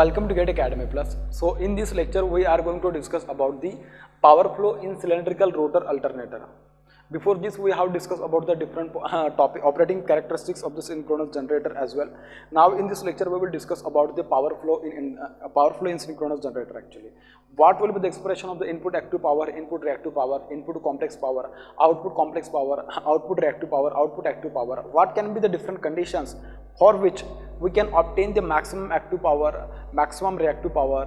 welcome to Get Academy Plus. So in this lecture we are going to discuss about the power flow in cylindrical rotor alternator. Before this we have discussed about the different operating characteristics of the synchronous generator as well. Now in this lecture we will discuss about the power flow in synchronous generator actually. What will be the expression of the input active power, input reactive power, input complex power, output complex power, output reactive power, output active power. What can be the different conditions for which we can obtain the maximum active power, maximum reactive power.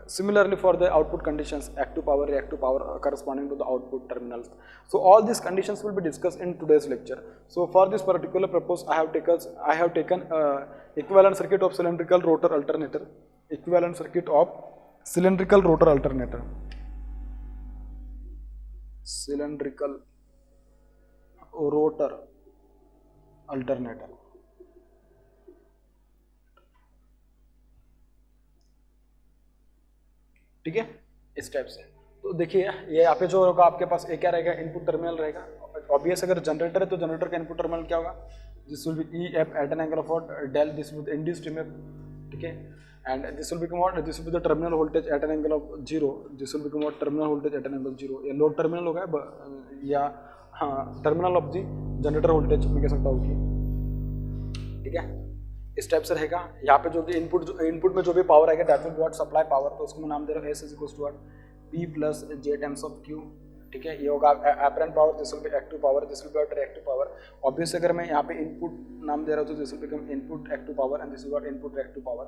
Similarly for the output conditions, active power, reactive power corresponding to the output terminals. So all these conditions will be discussed in today's lecture. So for this particular purpose I have taken equivalent circuit of cylindrical rotor alternator, equivalent circuit of cylindrical rotor alternator, cylindrical rotor alternator. ठीक है, इस type से। तो देखिए ये यहाँ पे जो होगा आपके पास एक क्या रहेगा, इनपुट टर्मिनल रहेगा। ऑब्वियस अगर जनरेटर है तो जनरेटर का इनपुट टर्मिनल क्या होगा, this will be E F at an angle of del, this will be induced EMF, ठीक है, and this will become what, this will be the terminal voltage at an angle of 0, this will become what, terminal voltage at an angle 0। ये load terminal होगा या हाँ terminal of the generator voltage मैं कह सकता हूँ कि, ठीक है, इस टाइप से रहेगा। यहाँ पे जो भी इनपुट में जो भी पावर आएगा that will be what, supply power, तो उसको मैं नाम दे रहा हूँ S is equals to what, P plus J times of Q, ठीक है। ये होगा apparent power, this will be active power, this will be what, reactive power. Obviously अगर मैं यहाँ पे इनपुट नाम दे रहा हूँ तो this will become input active power and this is what, input reactive power.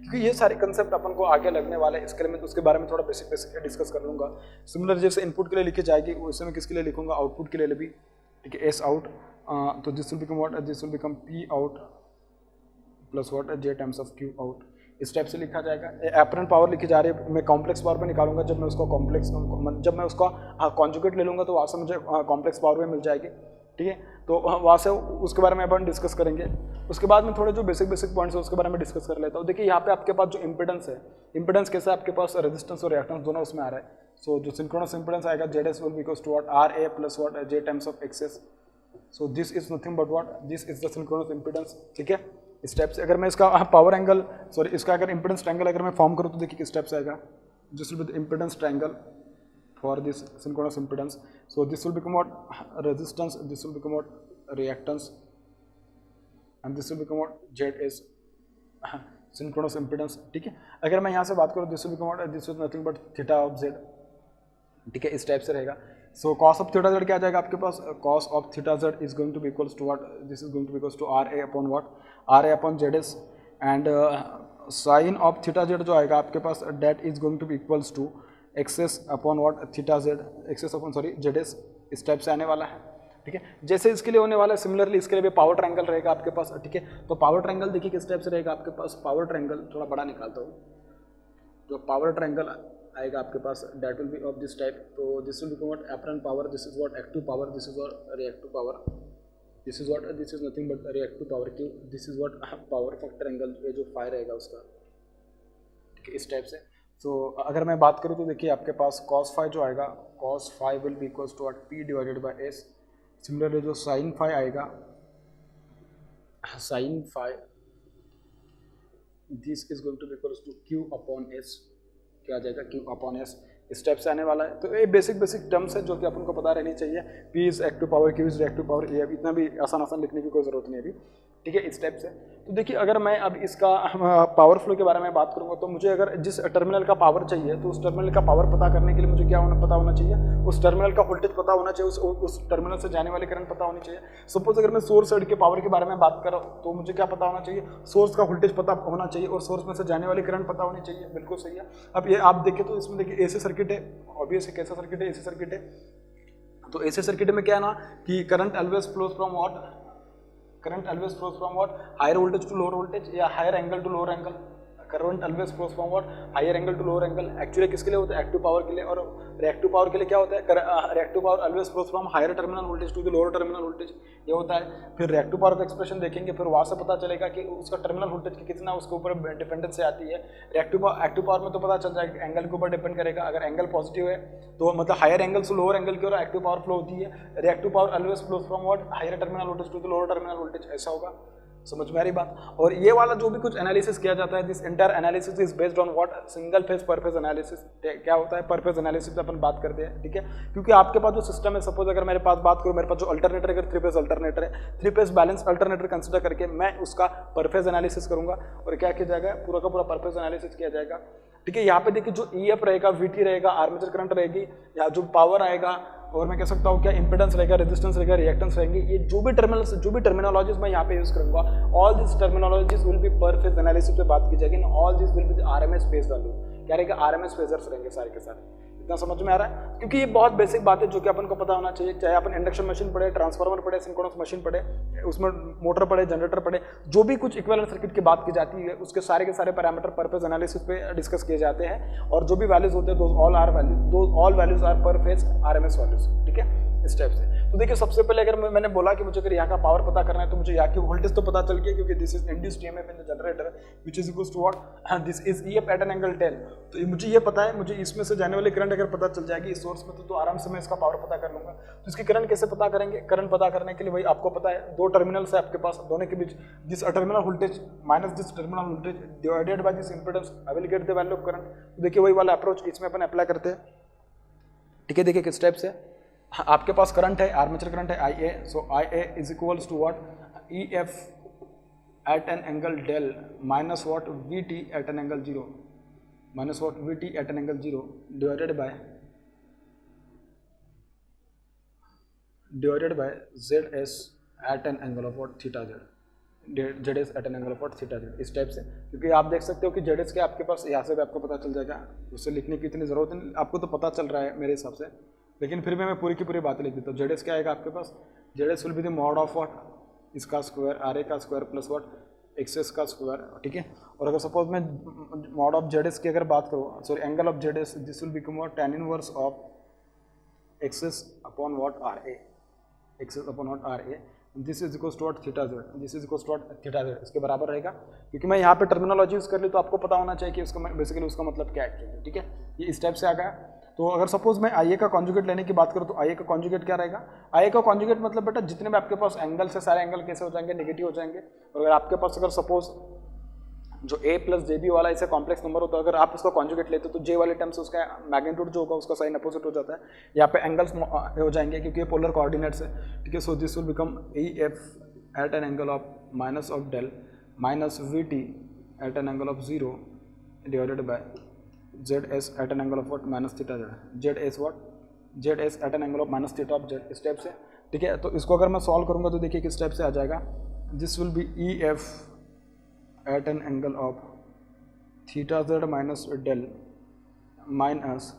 क्योंकि ये सारे कंसेप्ट अपन को आगे लगने वाले हैं, इसके लिए मैं उसके बारे में थोड़ा बेसिक डिस्कस कर लूँगा। सिमिलर जैसे इनपुट के लिए लिखी जाएगी वैसे मैं किसके लिए लिखूंगा, आउटपुट के लिए भी, ठीक है, S आउट, तो this will become what, this will become P out plus what, J times of Q out. इस टाइप से लिखा जाएगा। एपरेंट पावर लिखी जा रही है, मैं कॉम्प्लेक्स पावर में निकालूंगा जब मैं उसका कॉन्जुगेट ले लूँगा तो वहाँ से मुझे कॉम्प्लेक्स पावर में मिल जाएगी, ठीक है। तो वहाँ से उसके बारे में अपन डिस्कस करेंगे। उसके बाद में थोड़े जो बेसिक पॉइंट्स है उसके बारे में डिस्कस कर लेता हूँ। देखिए यहाँ पे आपके पास जो इम्पिडेंस है, इम्पिडेंस कैसा है, आपके पास रेजिस्टेंस और रिएक्टेंस दोनों उसमें आ रहा है। सो जो सिंक्रोनस इम्पिडेंस आएगा ZS will be equals to what, RA plus what, J times of XS। So this is nothing but what, this is the synchronous impedance, ठीक है। इस टाइप से अगर मैं इसका पावर एंगल इसका अगर इम्पिडेंस ट्रायंगल अगर मैं फॉर्म करूँ तो देखिए किस टाइप से आएगा, this will be the impedance triangle for this synchronous impedance. So this will become what, resistance, this will become what, reactance and this will become what, ZS synchronous impedance, ठीक है। अगर मैं यहाँ से बात करूँ this will become what, this is nothing but theta of Z, ठीक है, इस टाइप से रहेगा। So cos of theta Z क्या आ जाएगा आपके पास, cos of theta Z is going to be equals to what, this is going to be equals to RA upon what, RA upon ZS and sine of theta Z जो आएगा आपके पास that is going to be equals to XS upon what, theta Z, XS upon ZS। इस type से आने वाला है, ठीक है। जैसे इसके लिए होने वाला है सिमिलरली इसके लिए भी पावर ट्रायंगल रहेगा आपके पास, ठीक है। तो पावर ट्रायंगल देखिए किस टाइप से रहेगा आपके पास, पावर ट्रायंगल थोड़ा बड़ा निकालता हूँ, जो पावर ट्रायंगल आएगा आपके पास that will be of this type. तो this will become what, apparent power, this is what, active power, this is what, reactive power, this is what, this is nothing but reactive power Q, this is what, power factor angle ये जो phi रहेगा उसका, ठीक है, इस type से। तो अगर मैं बात करूँ तो देखिए आपके पास cos फाई जो आएगा, cos phi will be equals to what, P divided by S। Similarly जो साइन फाई आएगा, sine phi this is going to be equals to Q upon S, क्या आ जाएगा, Q अपॉन S। इस type से आने वाला है। तो ये बेसिक टर्म्स है जो कि अपन को पता रहनी चाहिए। P is active power, Q is reactive power, ये इतना भी आसान लिखने की कोई ज़रूरत नहीं है अभी, ठीक है, इस टाइप से। तो देखिए अगर मैं अब इसका पावर फ्लो के बारे में बात करूंगा तो मुझे अगर जिस टर्मिनल का पावर चाहिए तो उस टर्मिनल का पावर पता करने के लिए मुझे क्या पता होना चाहिए, उस टर्मिनल का वोल्टेज पता होना चाहिए, उस टर्मिनल से जाने वाली करंट पता होनी चाहिए। सपोज अगर मैं सोर्स साइड के पावर के बारे में बात कर रहा हूँ तो मुझे क्या पता होना चाहिए, सोर्स का वोल्टेज पता होना चाहिए और सोर्स में से जाने वाली करंट पता होनी चाहिए, बिल्कुल सही है। अब ये आप देखें तो इसमें देखिए AC सर्किट है, ऑब्वियस है, कैसा सर्किट है, AC सर्किट है। तो AC सर्किट में क्या है ना कि current always flows from what, current always flows from what, higher voltage to lower voltage या higher angle to lower angle. Current always flows from what, higher angle to lower angle. Actually किसके लिए होता है, active power के लिए। और reactive power के लिए क्या होता है, reactive power always flows from higher terminal voltage to the lower terminal voltage, ये होता है। फिर रिएक्टिव पावर का एक्सप्रेशन देखेंगे, फिर वहाँ से पता चलेगा कि उसका टर्मिनल वोल्टेज की कितना उसके ऊपर डिपेंडेंस आती है। एक्टिव पावर में तो पता चल जाएगा, एंगल के ऊपर डिपेंड करेगा। अगर एंगल पॉजिटिव है तो मतलब हायर एंगल से लोअर एंगल की ओर एक्टिव पावर फ्लो होती है। Reactive power always flows from what, higher terminal voltage to the lower terminal voltage, ऐसा होगा। समझ में आ रही बात। और ये वाला जो भी कुछ एनालिसिस किया जाता है, this entire analysis is based on what, single phase पर फेज एनालिसिस। क्या होता है पर फेज एनालिसिस अपन बात करते हैं, ठीक है। क्योंकि आपके पास जो सिस्टम है, सपोज अगर मेरे पास बात करूं, मेरे पास जो अल्टरनेटर अगर 3 फेज अल्टरनेटर है, 3 फेज बैलेंस अल्टरनेटर कंसिडर करके मैं उसका पर फेज एनालिसिस करूंगा और क्या किया जाएगा, पूरा का पूरा पर फेज एनालिसिस किया जाएगा, ठीक है। यहाँ पे देखिए जो ईएफ रहेगा, वीटी रहेगा, आर्मेचर करंट रहेगी, या जो पावर आएगा, और मैं कह सकता हूँ क्या इंपेडेंस रहेगा, रेजिस्टेंस रहेगा, रिएक्टेंस रहेंगे, ये जो भी टर्मिनोलॉजीज मैं यहाँ पे यूज करूंगा, all this terminologies will be पर फेज एनालिसिस पे बात की जाएगी, all this will B RMS phase value, क्या रहेगा, आरएमएस फेजर्स रहेंगे सारे के सारे। इतना समझ में आ रहा है, क्योंकि ये बहुत बेसिक बात है जो कि अपन को पता होना चाहिए, चाहे अपन इंडक्शन मशीन पढ़े, ट्रांसफार्मर पढ़े, सिंक्रोनस मशीन पढ़े, उसमें मोटर पढ़े, जनरेटर पढ़े, जो भी कुछ इक्विवेलेंट सर्किट की बात की जाती है, उसके सारे के सारे पैरामीटर पर फेज एनालिसिस पे डिस्कस किए जाते हैं, और जो भी वैल्यूज होते हैं दो ऑल वैल्यूज आर पर फेज आरएमएस वैल्यूज, ठीक है, इस टाइप से। तो देखिए सबसे पहले अगर मैंने बोला कि मुझे अगर यहाँ का पावर पता करना है, तो मुझे यहाँ की वोल्टेज तो पता चल गया, क्योंकि this is induced EMF in the generator which is equals to what, this is EF at an angle 10। तो मुझे ये पता है, मुझे इसमें से जाने वाली करंट अगर पता चल जाएगी इस सोर्स में, तो आराम से मैं इसका पावर पता कर लूंगा। तो इसकी करंट कैसे पता करेंगे, करंट पता करने के लिए भाई आपको पता है, दो टर्मिनल्स है आपके पास, दोनों के बीच this terminal voltage minus this terminal voltage divided by this impedance, I will get the value of current. तो देखिए वही वाला अप्रोच इसमें अपन अप्लाई करते हैं, ठीक है। देखिए किस टाइप से आपके पास करंट है, आर्मेचर करंट है IA, so IA is equals to what, EF at an angle del minus what VT at an angle 0, minus what VT at an angle 0 divided by ZS at an angle of what theta Z, ZS at an angle of what theta Z, इस type से। क्योंकि आप देख सकते हो कि ZS के आपके पास यहाँ से भी आपको पता चल जाएगा, उससे लिखने की इतनी जरूरत नहीं, आपको तो पता चल रहा है मेरे हिसाब से, लेकिन फिर भी मैं पूरी की पूरी बातें लिख देता हूँ। ZS क्या आएगा आपके पास, ZS will be the mod of what, इसका स्क्वायर RA का स्क्वायर प्लस व्हाट XS का स्क्वायर, ठीक है। और अगर सपोज मैं मॉड ऑफ ZS की अगर बात करूँ, sorry angle of ZS, this will become what tan inverse of XS upon what RA, XS upon what RA, this is equals to what theta Z, this is equals to what theta Z, इसके बराबर रहेगा। क्योंकि मैं यहाँ पे terminology use कर ली, तो आपको पता होना चाहिए कि उसका बेसिकली उसका मतलब क्या है, ठीक है। ये इस टाइप से आ गया। तो अगर सपोज मैं IA का कॉन्जुगेट लेने की बात करूँ, तो IA का कॉन्जुगेट क्या रहेगा, IA का कॉन्जुगेट मतलब बेटा जितने भी आपके पास एंगल से सारे एंगल कैसे हो जाएंगे, नेगेटिव हो जाएंगे। और अगर आपके पास अगर सपोज जो A प्लस JB वाला इसे कॉम्प्लेक्स नंबर होता है, अगर आप उसका कॉन्जुगेट लेते हो तो J वाले टर्म से उसका मैग्नीट्यूड जो होगा उसका साइन अपोजिट हो जाता है, यहाँ पे एंगल्स हो जाएंगे क्योंकि ये पोलर कोऑर्डिनेट्स है, ठीक है। So this will become EF at an angle of minus of del minus VT at an angle of 0 divided by ZS at an angle of what minus theta Z, ZS what, ZS at an angle of minus theta of Z, इस type से, ठीक है। तो इसको अगर मैं solve करूंगा तो देखिए किस टाइप से आ जाएगा, this will be EF at an angle of theta Z minus del minus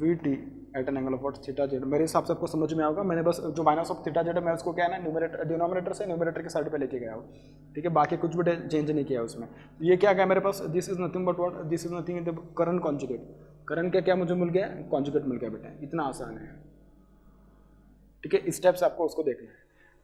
VT at an angle of what theta Z। मेरे हिसाब से आपको समझ में आएगा, मैंने बस जो माइनस ऑफ थीटा Z है मैं उसको क्या है ना न्यूमरेटर डिनोमिनेटर से न्यूमरेटर के साइड पे लेके गया हूँ, ठीक है। बाकी कुछ भी चेंज नहीं किया उसमें। ये क्या गया मेरे पास, this is nothing but what, this is nothing in the current conjugate, current का क्या मुझे मिल गया, कॉन्जुगेट मिल गया बेटा, इतना आसान है, ठीक है। इस टाइप से आपको उसको देखना है,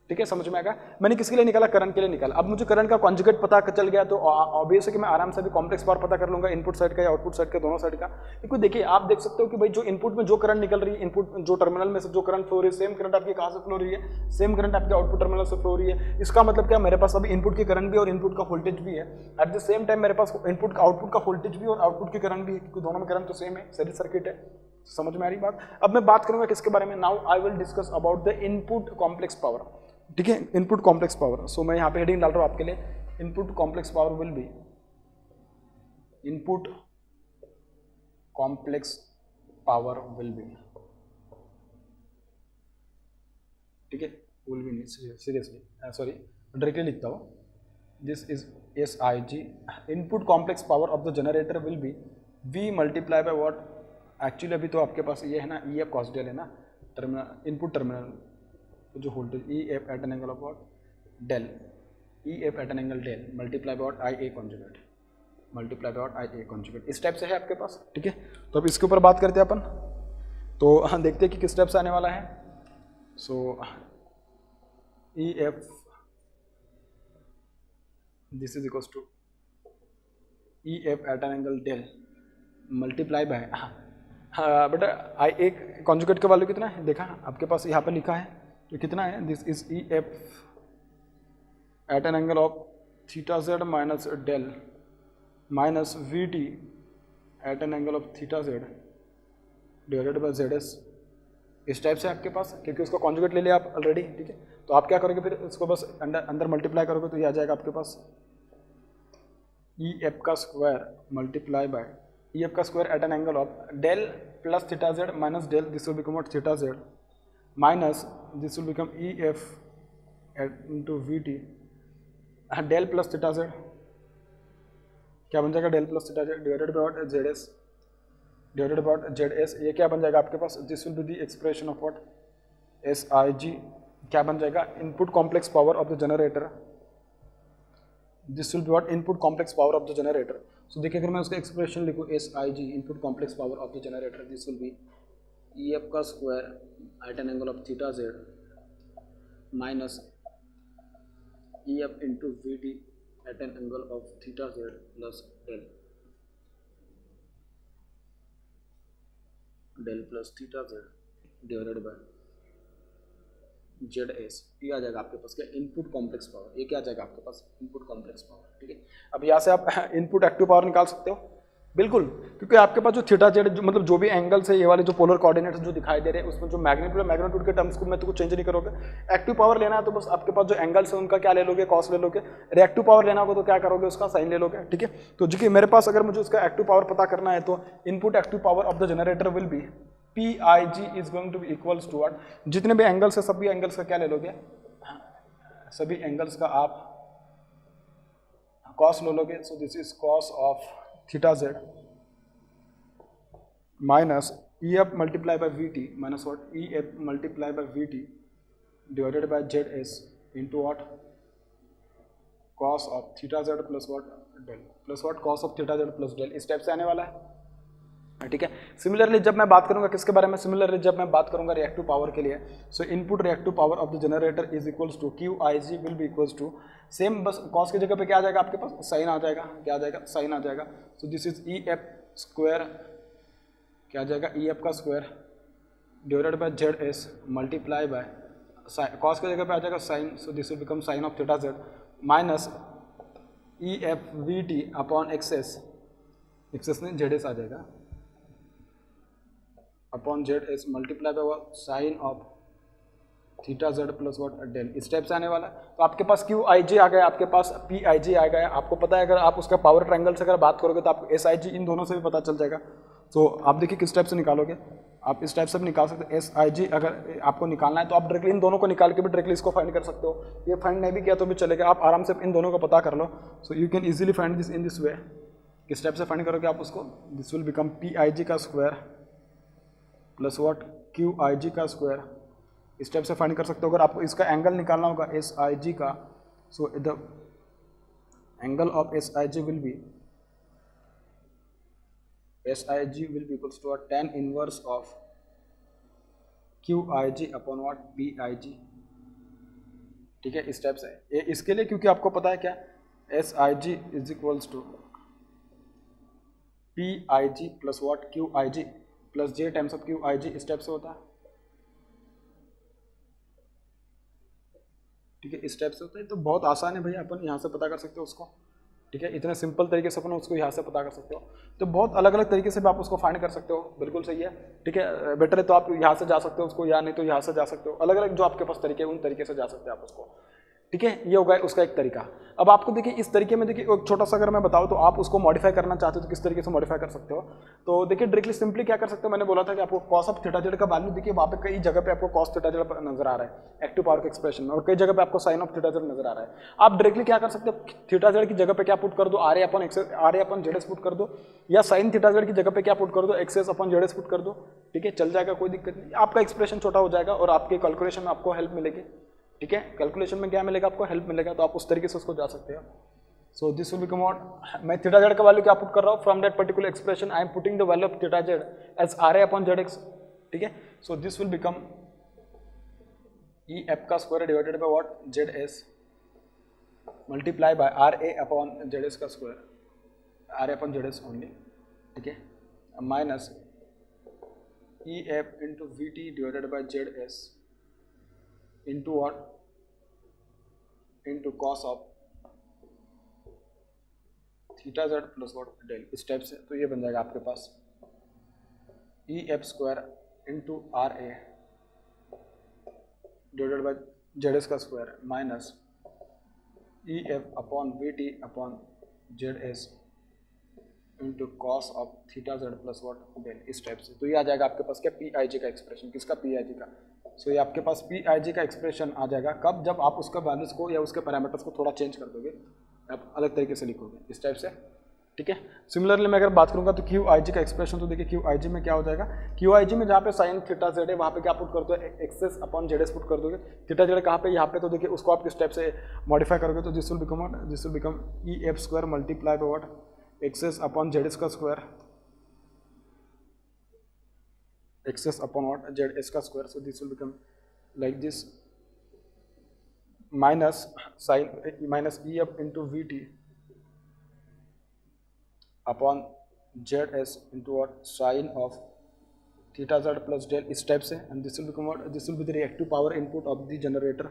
ठीक है, समझ में आएगा। मैंने किसके लिए निकाला, करंट के लिए निकाला। अब मुझे करंट का कॉन्जुगेट पता चल गया, तो ऑब्वियस है कि मैं आराम से भी कॉम्प्लेक्स पावर पता कर लूंगा, इनपुट साइड का या आउटपुट साइड का, दोनों साइड का। क्योंकि देखिए आप देख सकते हो कि भाई जो इनपुट में जो करंट निकल रही है, इनपुट जो टर्मिनल में से जो करंट फ्लो रही है, सेम करंट आपकी कहाँ से फ्लो रही है, सेम करंट आपके आउटपुट टर्मिनल से फ्लो रही है। इसका मतलब क्या, मेरे पास अभी इनपुट की करंट भी और इनपुट का वोल्टेज भी है, एट द सेम टाइम मेरे पास इनपुट का आउटपुट का वोल्टेज भी और आउटपुट की करंट भी है, क्योंकि दोनों में करंट तो सेम है, सीरीज सर्किट है। समझ में आ रही बात। अब मैं बात करूंगा किसके बारे में, now I will discuss about the input complex power, ठीक है, इनपुट कॉम्प्लेक्स पावर। सो मैं यहाँ पे हेडिंग डाल रहा हूँ आपके लिए, input complex power will be, input complex power will be, ठीक है, विल बी नहीं सीरियसली सॉरी डायरेक्टली लिखता हूँ, this is SIG, input complex power of the generator will B V multiply by what, actually अभी तो आपके पास ये है ना EF cos del है ना, टर्मिनल इनपुट टर्मिनल जो voltage EF at an angle of what del, EF at an angle del multiply by what IA conjugate, multiply by what IA conjugate, इस टाइप से है आपके पास, ठीक है। तो अब इसके ऊपर बात करते हैं अपन, तो देखते हैं कि किस टाइप से आने वाला है। So EF this is equals to EF at an angle del multiply by, बेटा IA कॉन्जुगेट का वैल्यू कितना है देखा आपके पास यहाँ पे लिखा है, तो कितना है, this is EF at an angle of theta Z minus del minus V T at an angle of theta Z divided by Z S. इस टाइप से आपके पास, क्योंकि उसका कॉन्जुगेट ले लिया आप ऑलरेडी, ठीक है। तो आप क्या करोगे, फिर इसको बस अंदर मल्टीप्लाई करोगे तो ये आ जाएगा आपके पास ई एफ का square multiply by E F का square at an angle of del plus theta Z minus del, this will become what theta Z minus this will become E F into V T del plus theta Z, क्या बन जाएगा del plus theta Z divided by what Z S divided by Z S. ये क्या बन जाएगा आपके पास, this will be the expression of what S I G, क्या बन जाएगा input complex power of the generator, this will be what input complex power of the generator. So देखिए अगर मैं उसका एक्सप्रेशन लिखूँ S I G input complex power of the generator, this will be E F का square at an angle of theta Z minus E F into V T at an angle of theta Z plus del plus theta Z divided by Z S. ये आ जाएगा आपके पास क्या input complex power, ये क्या आ जाएगा आपके पास इनपुट कॉम्प्लेक्स पावर, ठीक है। अब यहाँ से आप इनपुट एक्टिव पावर निकाल सकते हो, बिल्कुल, क्योंकि आपके पास जो थीटा जेड मतलब जो भी एंगल्स है ये वाले जो पोलर कोऑर्डिनेट्स जो दिखाई दे रहे हैं उसमें जो मैग्नीट्यूड के टर्म्स को मैं तो कुछ चेंज नहीं करोगे। एक्टिव पावर लेना है तो बस आपके पास जो एंगल्स है उनका क्या ले लोगे, कॉस ले लोगे। रिएक्टिव पावर लेना होगा तो क्या करोगे, उसका साइन ले लोगे, ठीक है। तो देखिए मेरे पास अगर मुझे उसका एक्टिव पावर पता करना है तो input active power of the generator will be P I G is going to be equals to what, जितने भी एंगल्स है सभी एंगल्स का क्या ले लोगे, सभी एंगल्स का आप कॉस ले लोगे। So this is cos of theta Z minus E F multiply by V T minus what E F multiply by V T divided by Z S into what cos of theta Z plus what del plus what cos of theta Z plus del, इस type से आने वाला है, ठीक है। Similarly जब मैं बात करूंगा किसके बारे में, सिमिलरली जब मैं बात करूंगा रिएक्टिव पावर के लिए, so input reactive power of the generator is equals to Q I G will be equals to same, बस कॉस की जगह पे क्या आ जाएगा आपके पास, साइन आ जाएगा, क्या आ जाएगा, साइन आ जाएगा। So this is E F square, क्या आ जाएगा ई एफ का square divided by Z S multiply by cos की जगह पे आ जाएगा sine, so this will become sine of theta Z minus E F V T upon XS, XS में जेड एस आ जाएगा upon Z S multiply by what sine of theta Z plus what del, इस type से आने वाला है। तो आपके पास क्यू आई जी आ गया, आपके पास पी आई जी आ गया, आपको पता है अगर आप उसका पावर ट्रायंगल से अगर बात करोगे तो आपको एस आई जी इन दोनों से भी पता चल जाएगा। तो आप देखिए किस टाइप से निकालोगे, आप इस टाइप से भी निकाल सकते हो। एस आई जी अगर आपको निकालना है तो आप डायरेक्टली इन दोनों को निकाल के भी डायरेक्टली इसको फाइंड कर सकते हो, ये फाइंड नहीं भी किया तो भी चलेगा, आप आराम से इन दोनों को पता कर लो। So you can easily find this in this way, किस टाइप से फाइंड करोगे आप उसको, this will become P I G का square plus what Q I G का स्क्वायर, इस टाइप से फाइंड कर सकते हो। अगर आपको इसका एंगल निकालना होगा एस आई जी का, so the angle of S I G will be S I G will be equals to tan inverse of Q I G upon what P I G, ठीक है, इस type से। ये इसके लिए क्योंकि आपको पता है क्या S I G is equals to P I G plus what Q I G plus J times of Q I G, इस टाइप से होता है, ठीक है, इस टाइप से होता है। तो बहुत आसान है भैया, अपन यहाँ से पता कर सकते हो उसको, ठीक है, इतने सिंपल तरीके से अपन उसको यहाँ से पता कर सकते हो। तो बहुत अलग अलग तरीके से भी आप उसको फाइंड कर सकते हो, बिल्कुल सही है, ठीक है। बेटर है तो आप यहाँ से जा सकते हो उसको, या नहीं तो यहाँ से जा सकते हो, अलग अलग जो आपके पास तरीके हैं उन तरीके से जा सकते हैं आप उसको, ठीक है। ये होगा उसका एक तरीका। अब आपको देखिए इस तरीके में देखिए एक छोटा सा अगर मैं बताऊँ तो आप उसको मॉडिफाई करना चाहते हो तो किस तरीके से मॉडिफाई कर सकते हो। तो देखिए डायरेक्टली सिंपली क्या कर सकते हो, मैंने बोला था कि आपको कॉस ऑफ थीटा जेड का वैल्यू देखिए वहाँ पे कई जगह पे आपको कॉस थीटा जेड नजर आ रहा है एक्टिव पावर के एक्सप्रेशन में, और कई जगह पे आपको साइन ऑफ थीटा जेड नजर आ रहा है। आप डायरेक्टली क्या कर सकते हो, थीटा जेड की जगह पे क्या पुट कर दो, R A upon Z S put कर दो, या साइन थीटा जेड की जगह पे क्या पुट कर दो, एक्सेस अपन जेड एस पुट कर दो, ठीक है, चल जाएगा, कोई दिक्कत नहीं। आपका एक्सप्रेशन छोटा हो जाएगा और आपके कैलकुलेशन में आपको हेल्प मिलेगी, ठीक है, कैलकुलेशन में क्या मिलेगा, आपको हेल्प मिलेगा, तो आप उस तरीके से उसको जा सकते हो। So this will become what, मैं थीटा जेड का वैल्यू क्या पुट कर रहा हूँ, from that particular expression I am putting the value of theta Z as R A upon Z X, ठीक है। So this will become E F का square divided by what Z S multiply by R A upon Z S का square, R A upon Z S only, ठीक है, minus E F into V T divided by Z S into what into cos of theta Z plus what del, इस type से। तो ये बन जाएगा आपके पास E F square into R A divided by Z S का square minus E F upon V T upon Z S into cos of theta Z plus what del, इस टाइप से। तो ये आ जाएगा आपके पास क्या, पी आई जी का एक्सप्रेशन। किसका, पी आई जी का। सो ये आपके पास पी आई जी का एक्सप्रेशन आ जाएगा कब, जब आप उसका वैल्यूज को या उसके पैरामीटर्स को थोड़ा चेंज कर दोगे, आप अलग तरीके से लिखोगे इस टाइप से, ठीक है। सिमिलरली मैं अगर बात करूंगा तो क्यू आई जी का एक्सप्रेशन, तो देखिए क्यू आई जी में क्या हो जाएगा, क्यू आई जी में जहाँ पे साइन थीटा जेड है वहाँ पे क्या पुट कर दो, XS upon Z S put कर दोगे। थीटा जेड कहाँ पे, यहाँ पे, तो देखिए उसको आप किस टाइप से मॉडिफाई करोगे, तो this will become E F square multiply by what, X S upon Z S का square, X S upon what, Z S का square. So this will become like this minus sine minus E F into V T upon Z S into what, sine of theta Z plus del, इस type से। And this will become what, this will be the reactive power input of the generator,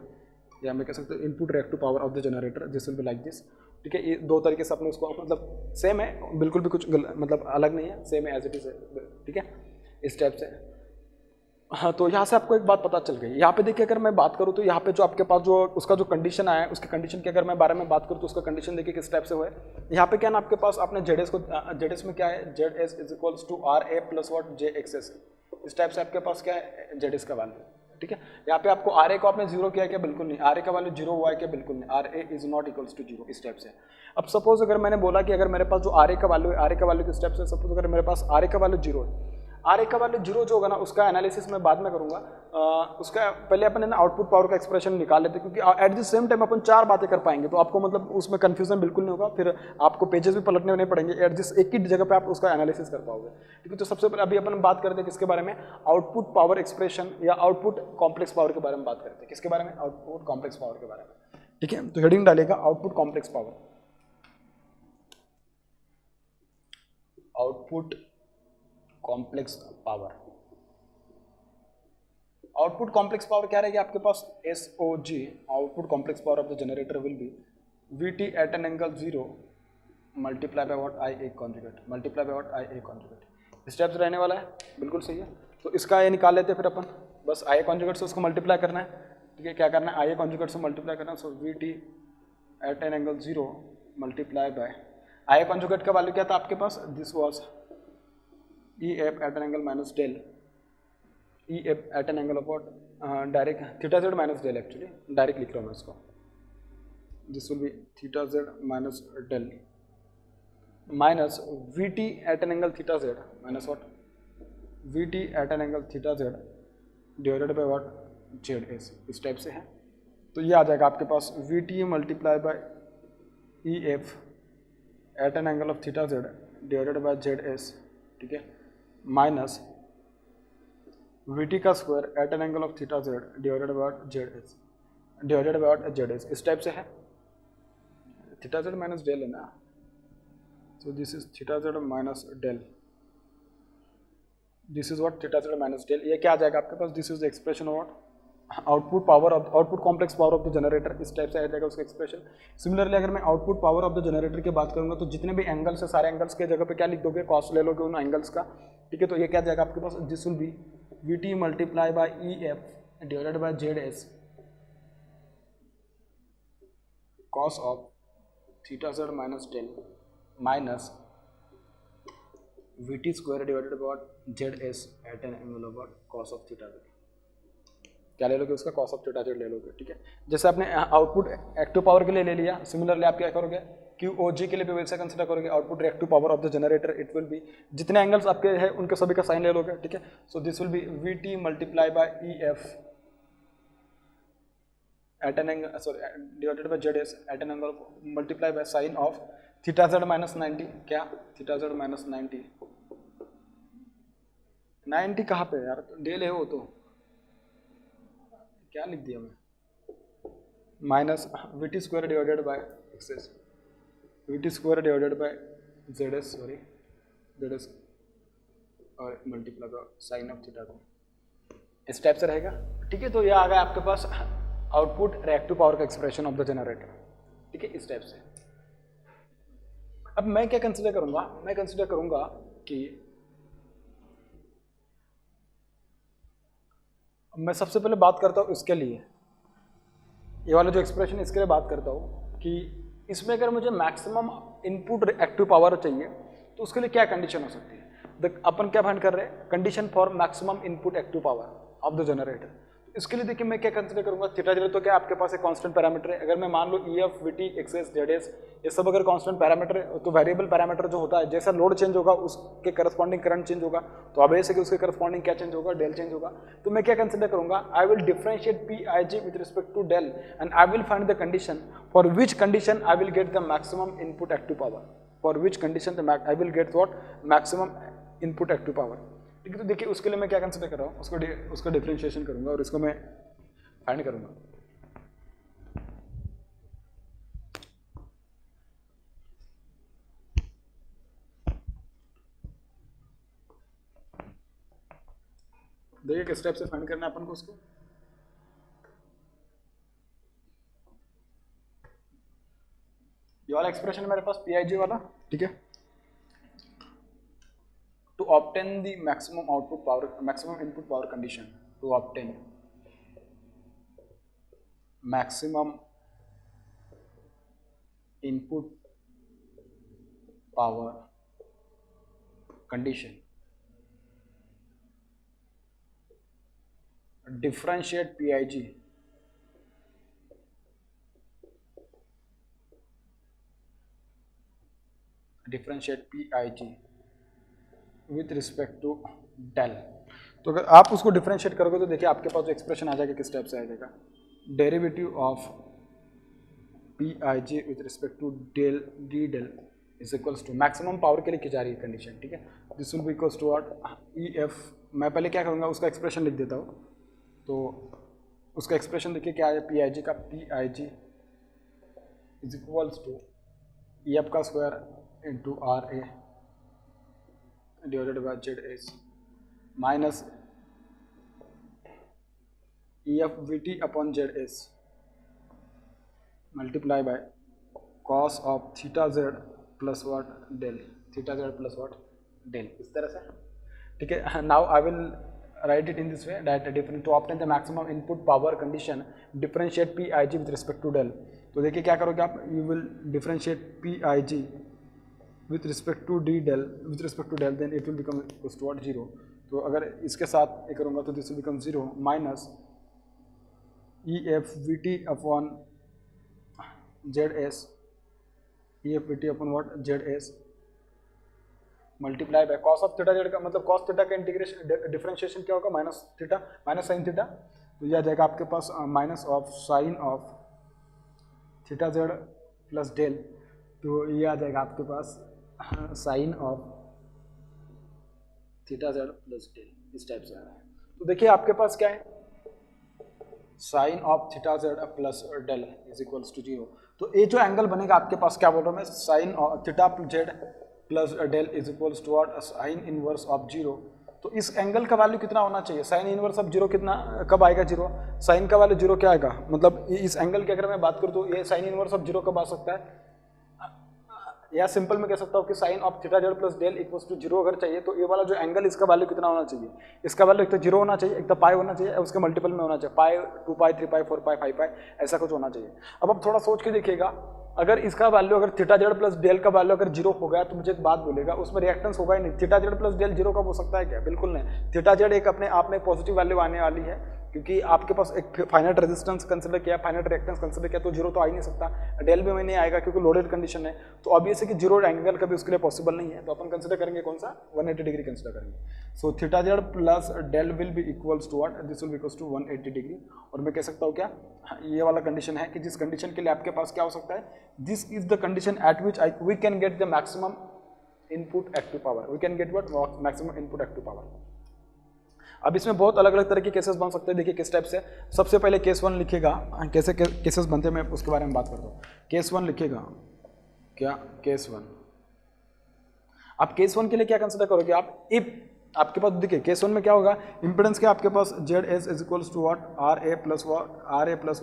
या मैं कह सकते हैं input reactive power of the generator, this will be like this, ठीक है। ये दो तरीके से अपने उसको, मतलब सेम है, बिल्कुल भी कुछ मतलब अलग नहीं है, सेम है एज इट इज है, ठीक है, इस टाइप से। हाँ, तो यहाँ से आपको एक बात पता चल गई। यहाँ पे देखिए अगर मैं बात करूँ तो यहाँ पे जो आपके पास जो उसका जो कंडीशन आया है, उसके कंडीशन के अगर मैं बारे में बात करूँ तो उसका कंडीशन देखिए किस टाइप से हुआ है। यहाँ पे क्या ना आपके पास आपने जेड एस को, जेड एस में क्या है, Z S is equals to R A plus what J X S, इस टाइप से आपके पास क्या है जेड एस का वैल्यू, ठीक है। यहाँ पे आपको आर ए को आपने जीरो किया क्या, बिल्कुल नहीं, आर ए का वैल्यू जीरो हुआ है क्या, बिल्कुल नहीं, R A is not equals to zero, इस टाइप से। अब सपोज अगर मैंने बोला कि अगर मेरे पास जो आर ए का वैल्यू है, आर ए का वैल्यू किस टाइप से, सपोज अगर मेरे पास आर ए का वैल्यू जीरो है, आर ए का वैल्यू जीरो जो होगा ना उसका एनालिसिस मैं बाद में करूंगा, उसका पहले अपन ना आउटपुट पावर का एक्सप्रेशन निकाल लेते हैं, क्योंकि एट द सेम टाइम अपन चार बातें कर पाएंगे, तो आपको मतलब उसमें कंफ्यूजन बिल्कुल नहीं होगा, फिर आपको पेजेस भी पलटने नहीं पड़ेंगे, एट दिस एक ही जगह पे आप उसका एनालिसिस कर पाओगे, ठीक है। तो सबसे पहले अभी अपन बात करते हैं किसके बारे में, आउटपुट पावर एक्सप्रेशन या आउटपुट कॉम्प्लेक्स पावर के बारे में बात करते हैं। किसके बारे में, आउटपुट कॉम्प्लेक्स पावर के बारे में, ठीक है। तो हेडिंग डालेगा output complex power, output complex power. Output complex power क्या रहेगी आपके पास, S O G, output complex power of the generator will be V T at an angle zero multiply by what I A conjugate, multiply by what I A conjugate, इस type से रहने वाला है, बिल्कुल सही है। तो इसका ये निकाल लेते हैं फिर अपन, बस आई ए कॉन्जुगेट से उसको मल्टीप्लाई करना है, ठीक है। क्या करना है, आई ए कॉन्जुगेट से मल्टीप्लाई करना है, so V T at an angle zero multiply by I A conjugate का वैल्यू क्या था आपके पास, this was E F at an angle minus del, E F at an angle of what, direct theta Z minus del, actually direct लिख रहा हूँ मैं इसको, this will be theta Z minus del minus V T at an angle theta Z minus what, V T at an angle theta Z divided by what Z S, इस type से है। तो ये आ जाएगा आपके पास V T multiply by E F at an angle of theta Z divided by Z S, ठीक है, माइनस वी टी का square at an angle of theta Z divided by Z S, divided by Z S, इस type से है। Theta Z minus del है ना, so this is theta Z minus del, this is what theta Z minus del. ये क्या आ जाएगा आपके पास, this is the expression of output power of output complex power of the generator, इस type से आ जाएगा उसका एक्सप्रेशन। सिमिलरली अगर मैं output power of the generator की बात करूंगा तो जितने भी एंगल्स है सारे एंगल्स के जगह पे क्या लिख दोगे, कॉस ले लोगे उन एंगल्स का, ठीक है। तो ये क्या आ जाएगा आपके पास, this will be V T multiply by E F divided by Z S cos of theta Z minus del minus V T square divided by Z S at an angle of cos of theta Z, क्या ले लोगे उसका, cos of theta Z ले लोगे, ठीक है। जैसे आपने आउटपुट एक्टिव पावर के लिए ले लिया, सिमिलरली आप क्या करोगे, क्यू ओ जी के लिए भी वैसे कंसिडर करोगे, output reactive power of the generator it will B, जितने एंगल्स आपके हैं उनके सभी का साइन ले लोगे, ठीक है। So this will be V T multiply by E F at an angle, sorry divided by Z S at an angle multiply by sine of theta Z minus 90, क्या थीटा जेड माइनस 90, 90 कहाँ पे यार, del है वो, तो क्या लिख दिया मैं, minus V T square divided by X S V T square divided by Z S, sorry Z S और multiply by sine of theta, इस टाइप से रहेगा, ठीक है। तो ये आ गया आपके पास आउटपुट रिएक्टिव पावर का एक्सप्रेशन ऑफ द जनरेटर, ठीक है, इस टाइप से। अब मैं क्या कंसीडर करूंगा, मैं कंसीडर करूंगा कि मैं सबसे पहले बात करता हूं इसके लिए, ये वाला जो एक्सप्रेशन इसके लिए बात करता हूं कि इसमें अगर मुझे मैक्सिमम इनपुट रिएक्टिव पावर चाहिए तो उसके लिए क्या कंडीशन हो सकती है। अपन क्या फाइंड कर रहे हैं, condition for maximum input active power of the generator. इसके लिए देखिए मैं क्या कंसीडर करूंगा, थीटा जीरो तो क्या आपके पास एक कांस्टेंट पैरामीटर है। अगर मैं मान लो E F V T X S Z S ये सब अगर कांस्टेंट पैरामीटर है तो वेरिएबल पैरामीटर जो होता है जैसा लोड चेंज होगा उसके करस्पॉन्डिंग करंट चेंज होगा, तो अब ऐसे कि उसके करस्पॉन्डिंग क्या चेंज होगा, डेल चेंज होगा। तो मैं क्या कंसीडर करूंगा, I will differentiate P I G with respect to del and I will find the condition for which condition I will get the maximum input active power, for which condition I will get what maximum input active power. ठीक है, तो देखिए उसके लिए मैं क्या consider कर रहा हूँ, उसका डिफरेंशिएशन करूंगा और इसको मैं फाइंड करूंगा। देखिए किस टाइप से फाइंड करना है अपन को उसको। ये वाला एक्सप्रेशन मेरे पास पीआईजी वाला, ठीक है। To obtain the maximum output power, maximum input power condition, to obtain maximum input power condition, differentiate PIG with respect to del। तो अगर आप उसको डिफरेंशिएट करोगे तो देखिए आपके पास जो एक्सप्रेशन आ जाएगा किस टाइप से आ जाएगा, derivative of P I G with respect to del D del is equals to maximum power के लिए की जा रही है कंडीशन, ठीक है। This will be equals to what E F, मैं पहले क्या करूँगा उसका एक्सप्रेशन लिख देता हूँ। तो उसका एक्सप्रेशन देखिए क्या है, पी आई जी का P I G is equals to E F का square into R A divided by Z S minus E F V T upon Z S multiply by cos of theta Z plus what del, theta Z plus what del, इस तरह से, ठीक है। Now I will write it in this way that different to obtain the maximum input power condition differentiate P I G with respect to del. तो देखिए क्या करोगे आप, you will differentiate P I G with respect to D del, with respect to del, then it will become equals to what 0। तो अगर इसके साथ ये करूँगा तो this will become 0 minus E F V T upon Z S, E F V T upon what Z S multiply by cos of theta Z का, मतलब cos theta का इंटीग्रेशन डिफरेंशिएशन क्या होगा, minus theta minus sine theta. तो यह आ जाएगा आपके पास minus of sine of theta Z plus del, तो ये आ जाएगा आपके पास sine of theta Z plus del, इस टाइप से आ रहा है। तो देखिए आपके पास क्या है, sine of theta Z plus del is equals to 0। तो ये जो एंगल बनेगा आपके पास क्या बोल रहा हूँ मैं, sine theta Z plus del is equals to what sine inverse of 0। तो इस एंगल का वैल्यू कितना होना चाहिए, साइन इनवर्स ऑफ 0 कितना, कब आएगा 0, साइन का वैल्यू 0 क्या आएगा, मतलब इस एंगल की अगर मैं बात करूँ तो ये साइन इनवर्स ऑफ 0 कब आ सकता है, या सिंपल में कह सकता हूँ कि sine of theta Z plus del equals to 0 अगर चाहिए तो ये वाला जो एंगल इसका वैल्यू कितना होना चाहिए, इसका वैल्यू एक तो 0 होना चाहिए, एक तो पाई होना चाहिए, उसके मल्टीपल में होना चाहिए, पाई 2 पाई 3 पाई 4 पाई 5 पाई ऐसा कुछ होना चाहिए। अब आप थोड़ा सोच के देखिएगा, अगर इसका वैल्यू अगर थीटा जेड प्लस डेल का वैल्यू अगर 0 हो गया तो मुझे एक बात बोलेगा उसमें रिएक्टेंस होगा ही नहीं, थीटा जेड प्लस डेल 0 कब हो सकता है क्या, बिल्कुल नहीं। थीटा जेड एक अपने आप में पॉजिटिव वैल्यू आने वाली है क्योंकि आपके पास एक फाइनाइट रेजिस्टेंस कंसिडर किया, फाइनाइट रिएक्टेंस कंसिडर किया, तो 0 तो आ ही नहीं सकता, डेल भी नहीं आएगा क्योंकि लोडेड कंडीशन है। तो ऑब्वियस है कि 0 एंगल कभी उसके लिए पॉसिबल नहीं है, तो अपन कंसिडर करेंगे कौन सा 180 डिग्री कंसिडर करेंगे। So theta Z plus del will be equals to what, this will be equals to 180 degree. और मैं कह सकता हूँ क्या, ये वाला कंडीशन है कि जिस कंडीशन के लिए आपके पास क्या हो सकता है, this is the condition at which we can get the maximum input active power, we can get what maximum input active power. अब इसमें बहुत अलग अलग तरह के केसेस बन सकते हैं, देखिए किस टाइप से। सबसे पहले केस 1 लिखेगा, कैसे केसेस बनते हैं मैं उसके बारे में बात करता हूँ। केस 1 लिखेगा क्या, केस 1, आप केस 1 के लिए क्या कंसिडर करोगे आप, इफ आपके पास देखिए केस 1 में क्या होगा, इंपेडेंस क्या आपके पास Z S is equals to what R A plus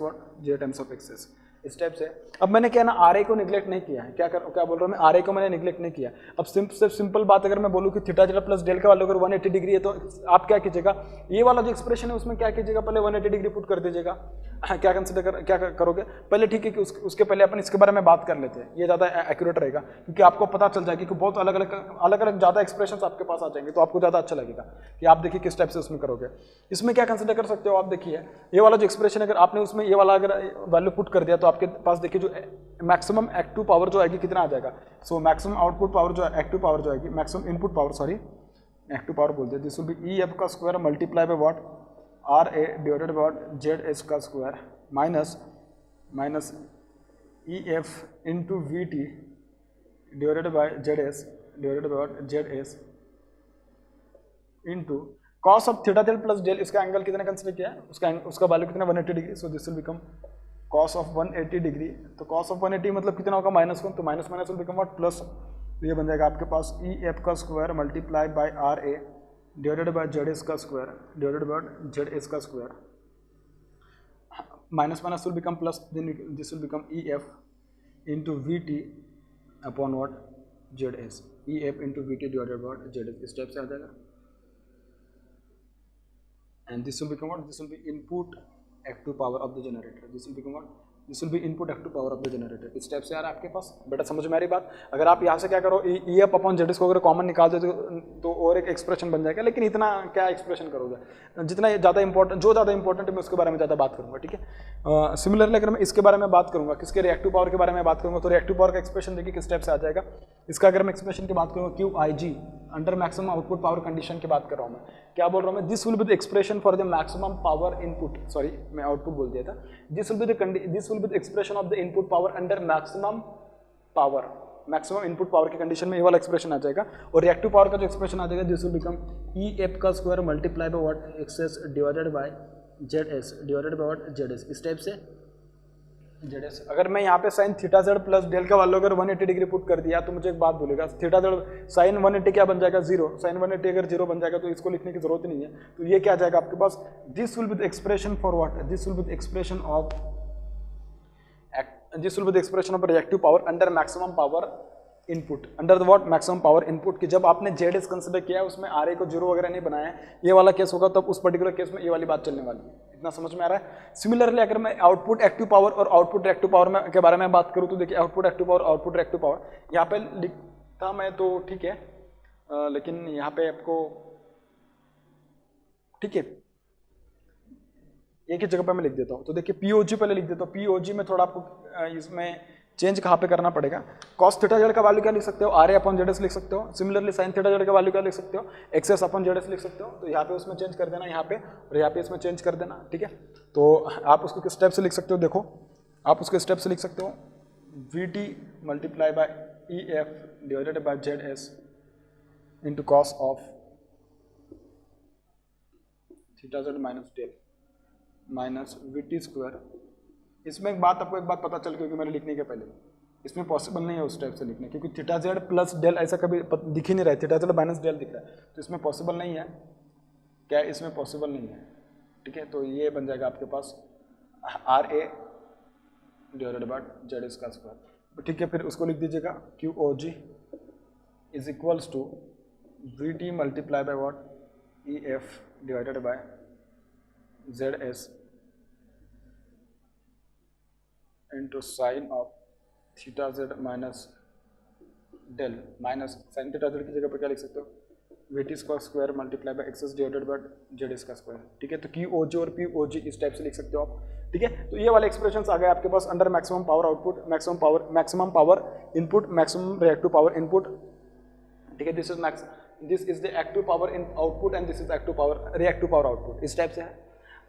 what Z times of X S, इस टाइप से। अब मैंने क्या ना आर ए को निगलेक्ट नहीं किया है, क्या बोल रहा हूँ मैं, आर ए को मैंने निगलेक्ट नहीं किया। अब सिंपल बात अगर मैं बोलूँ कि थीटा जेड प्लस डेल का वैल्यू अगर 180 डिग्री है तो आप क्या कीजिएगा, ये वाला जो एक्सप्रेशन है उसमें क्या कीजिएगा, पहले 180 डिग्री पुट कर दीजिएगा। क्या करोगे पहले, ठीक है कि उसके पहले अपन इसके बारे में बात कर लेते हैं, ये ज़्यादा एक्यूरेट रहेगा, क्योंकि आपको पता चल जाएगा कि बहुत अलग अलग ज़्यादा एक्सप्रेशन आपके पास आ जाएंगे, तो आपको ज़्यादा अच्छा लगेगा कि आप देखिए किस टाइप से उसमें करोगे। इसमें क्या कंसिडर कर सकते हो आप, देखिए ये वाला जो एक्सप्रेशन अगर आपने उसमें ये वाला अगर वैल्यू पुट कर दिया तो आपके पास देखिए जो मैक्सिमम एक्टिव पावर जो आएगी कितना आ जाएगा। सो मैक्सिमम आउटपुट पावर जो एक्टिव पावर जो आएगी, maximum input power, sorry active power बोलते हैं, this will be E F का square multiply by what R A divided by what Z S का square minus E F into V T divided by Z S divided by what Z S into cos of theta Z plus del. इसका angle कितना consider किया है, उसका value कितना 180 degree. So this will become cos of 180 degree. तो cos of 180 मतलब कितना होगा, -1, तो minus will become what plus. तो ये बन जाएगा आपके पास ई एफ का square multiply by R A divided by Z S का square divided by Z S का square, minus will become plus, then this will become E F into V T upon what Z S, E F into V T divided by Z S, इस type से आ जाएगा। And this will become what? This will be input active power of the generator. This will become what? This will be input active power of the generator. इस type से यार आपके पास बेटा समझ में आ रही बात। अगर आप यहाँ से क्या करो, ई एफ अपॉन जेड को अगर कॉमन निकाल दो तो और एक एक्सप्रेशन बन जाएगा, लेकिन इतना क्या एक्सप्रेशन करोगे, जितना ज़्यादा इंपॉर्टेंट, जो ज़्यादा इंपॉर्टेंट है मैं उसके बारे में ज़्यादा बात करूँगा, ठीक है। सिमिलरली अगर मैं इसके बारे में बात करूँगा, किसके रिएक्टिव पावर के बारे में बात करूँगा, तो रिएक्टिव पावर का एक्सप्रेशन देखिए किस टाइप से आ जाएगा। इसका अगर मैं एक्सप्रेशन की बात करूँगा, Q I G under maximum output power condition की बात कर रहा हूँ मैं, क्या बोल रहा हूँ मैं, this will be the expression for the maximum power input, sorry मैं आउटपुट बोल दिया था, this will be the expression of the input power under maximum power, maximum input power की कंडीशन में ये वाला एक्सप्रेशन आ जाएगा। और रिएक्टिव पावर का जो एक्सप्रेशन आ जाएगा, this will become E F का square multiply by what X S divided by Z S divided by what Z S, इस टाइप से जेड एस। अगर मैं यहाँ पे sine theta Z plus del का वैल्यू अगर 180 डिग्री पुट कर दिया तो मुझे एक बात बोलेगा, थीटा जेड साइन 180 क्या बन जाएगा, 0, साइन 180 अगर 0 बन जाएगा तो इसको लिखने की जरूरत नहीं है। तो ये क्या आ जाएगा आपके पास, this will be the expression for what, this will be the expression of reactive power under maximum power input, under the what maximum power input, की जब आपने जेड एस कंसिडर किया है उसमें आर ए को 0 वगैरह नहीं बनाया है, ये वाला केस होगा तब उस पर्टिकुलर केस में ये वाली बात चलने वाली है। इतना समझ में आ रहा है। सिमिलरली अगर मैं आउटपुट एक्टिव पावर और आउटपुट रिएक्टिव पावर में के बारे में बात करूं तो देखिए output active power output reactive power यहाँ पे लिखता मैं तो ठीक है, लेकिन यहाँ पे आपको ठीक है एक ही जगह पे मैं लिख देता हूँ। तो देखिए पीओजी पहले लिख देता हूँ, पीओजी में थोड़ा आपको इसमें चेंज कहाँ पे करना पड़ेगा। कॉस थीटा जेड का वैल्यू क्या लिख सकते हो, R A upon Z S लिख सकते हो। सिमिलरली साइन थीटा जेड का वैल्यू क्या लिख सकते हो, X S upon Z S लिख सकते हो। तो यहाँ पे उसमें चेंज कर देना, यहाँ पे और यहाँ पे इसमें चेंज कर देना, ठीक है। तो आप उसको किस स्टेप से लिख सकते हो, देखो आप उसके स्टेप से लिख सकते हो, V T multiply by E F divided by Z S into cos of theta Z minus del minus V T square. इसमें एक बात आपको एक बात पता चल, क्योंकि मैंने लिखने के पहले इसमें पॉसिबल नहीं है उस टाइप से लिखने, क्योंकि थीटा जेड प्लस डेल ऐसा कभी दिख ही नहीं रहा है, थीटा जेड माइनस डेल दिख रहा है, तो इसमें पॉसिबल नहीं है, क्या इसमें पॉसिबल नहीं है, ठीक है। तो ये बन जाएगा आपके पास R A divided by Z S का स्क्वायर, ठीक है। फिर उसको लिख दीजिएगा Q O G is equals to V T multiply by what E F divided by Z S into sine of theta Z minus del minus sine theta Z की जगह पर क्या लिख सकते हो, V T square multiply by X S divided by Z S का square, ठीक है। तो क्यू ओ जी और पी ओ जी इस टाइप से लिख सकते हो आप, ठीक है। तो ये वाले एक्सप्रेशंस आ गए आपके पास under maximum power output, maximum power input, maximum reactive power input, ठीक है। This is the active power in output and this is active power reactive power output, इस टाइप से है।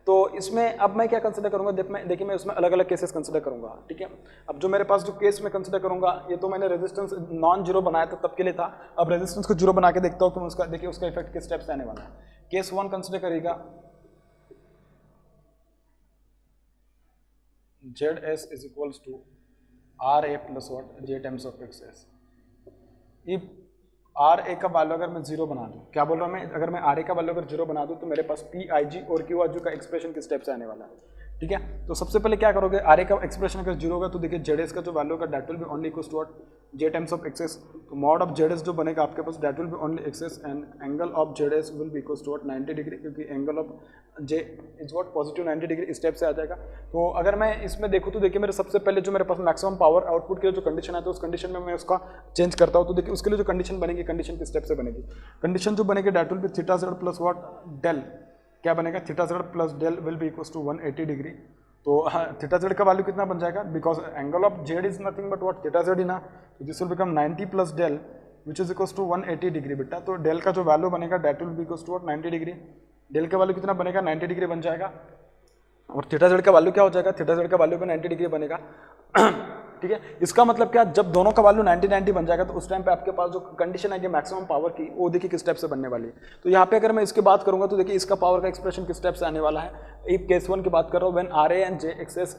तो इसमें अब मैं क्या कंसिडर करूंगा, देखिए मैं उसमें अलग अलग केसेस कंसिडर करूंगा, ठीक है। अब जो मेरे पास जो केस में कंसिडर करूंगा, ये तो मैंने रेजिस्टेंस नॉन जीरो बनाया था तब के लिए था, अब रेजिस्टेंस को जीरो बना के देखता हूँ कि उसका देखिए उसका इफेक्ट किस स्टेप से आने वाला है। केस 1 कंसिडर करेगा Z S is equals to R A plus what J times of X S. If R A का वैल्यू अगर मैं जीरो बना दूं, क्या बोल रहा हूँ मैं, अगर मैं आर ए का वैल्यू अगर जीरो बना दूं तो मेरे पास पी आई जी और क्यू आई जी का एक्सप्रेशन किस स्टेप से आने वाला है, ठीक है। तो सबसे पहले क्या करोगे, आर ए का एक्सप्रेशन अगर जीरो होगा तो देखिए जेड एस का जो वैल्यू होगा that will be only equals to what, J times of X S. तो मॉड ऑफ जेड एस जो बनेगा आपके पास that will be only X S and angle of Z S will be equals to what 90 degree, क्योंकि angle of J is what positive 90 degree इस step से आ जाएगा। तो अगर मैं इसमें देखूँ तो देखिए मेरे सबसे पहले जो मेरे पास मैक्सिमम पावर आउटपुट के जो कंडीशन है तो उस कंडीशन में मैं उसका चेंज करता हूँ। तो देखिए उसके लिए जो कंडीशन बनेगी, कंडीशन किस स्टेप से बनेगी, कंडीशन जो बनेगी that will be theta Z plus what del, क्या बनेगा, theta Z plus del will be equals to 180 degree. तो थीटा जेड का वैल्यू कितना बन जाएगा, because angle of Z is nothing but what theta Z ही ना, तो this will become 90 plus del which is equals to 180 degree बेटा। तो डेल का जो वैल्यू बनेगा that will be equals to 90 degree, del का वैल्यू कितना बनेगा 90 डिग्री बन जाएगा, और थीटा जेड का वैल्यू क्या हो जाएगा, थीटा जेड का वैल्यू भी 90 डिग्री बनेगा ठीक है। इसका मतलब क्या, जब दोनों का वैल्यू 90 बन जाएगा तो उस टाइम पे आपके पास जो कंडीशन है मैक्सिमम पावर की वो देखिए किस स्टेप से बनने वाली है। तो यहाँ पे अगर मैं इसकी बात करूंगा तो देखिए इसका पावर का एक्सप्रेशन किस स्टेप से आने वाला है, एक केस 1 की बात कर रहा हूँ, when R A and j X S,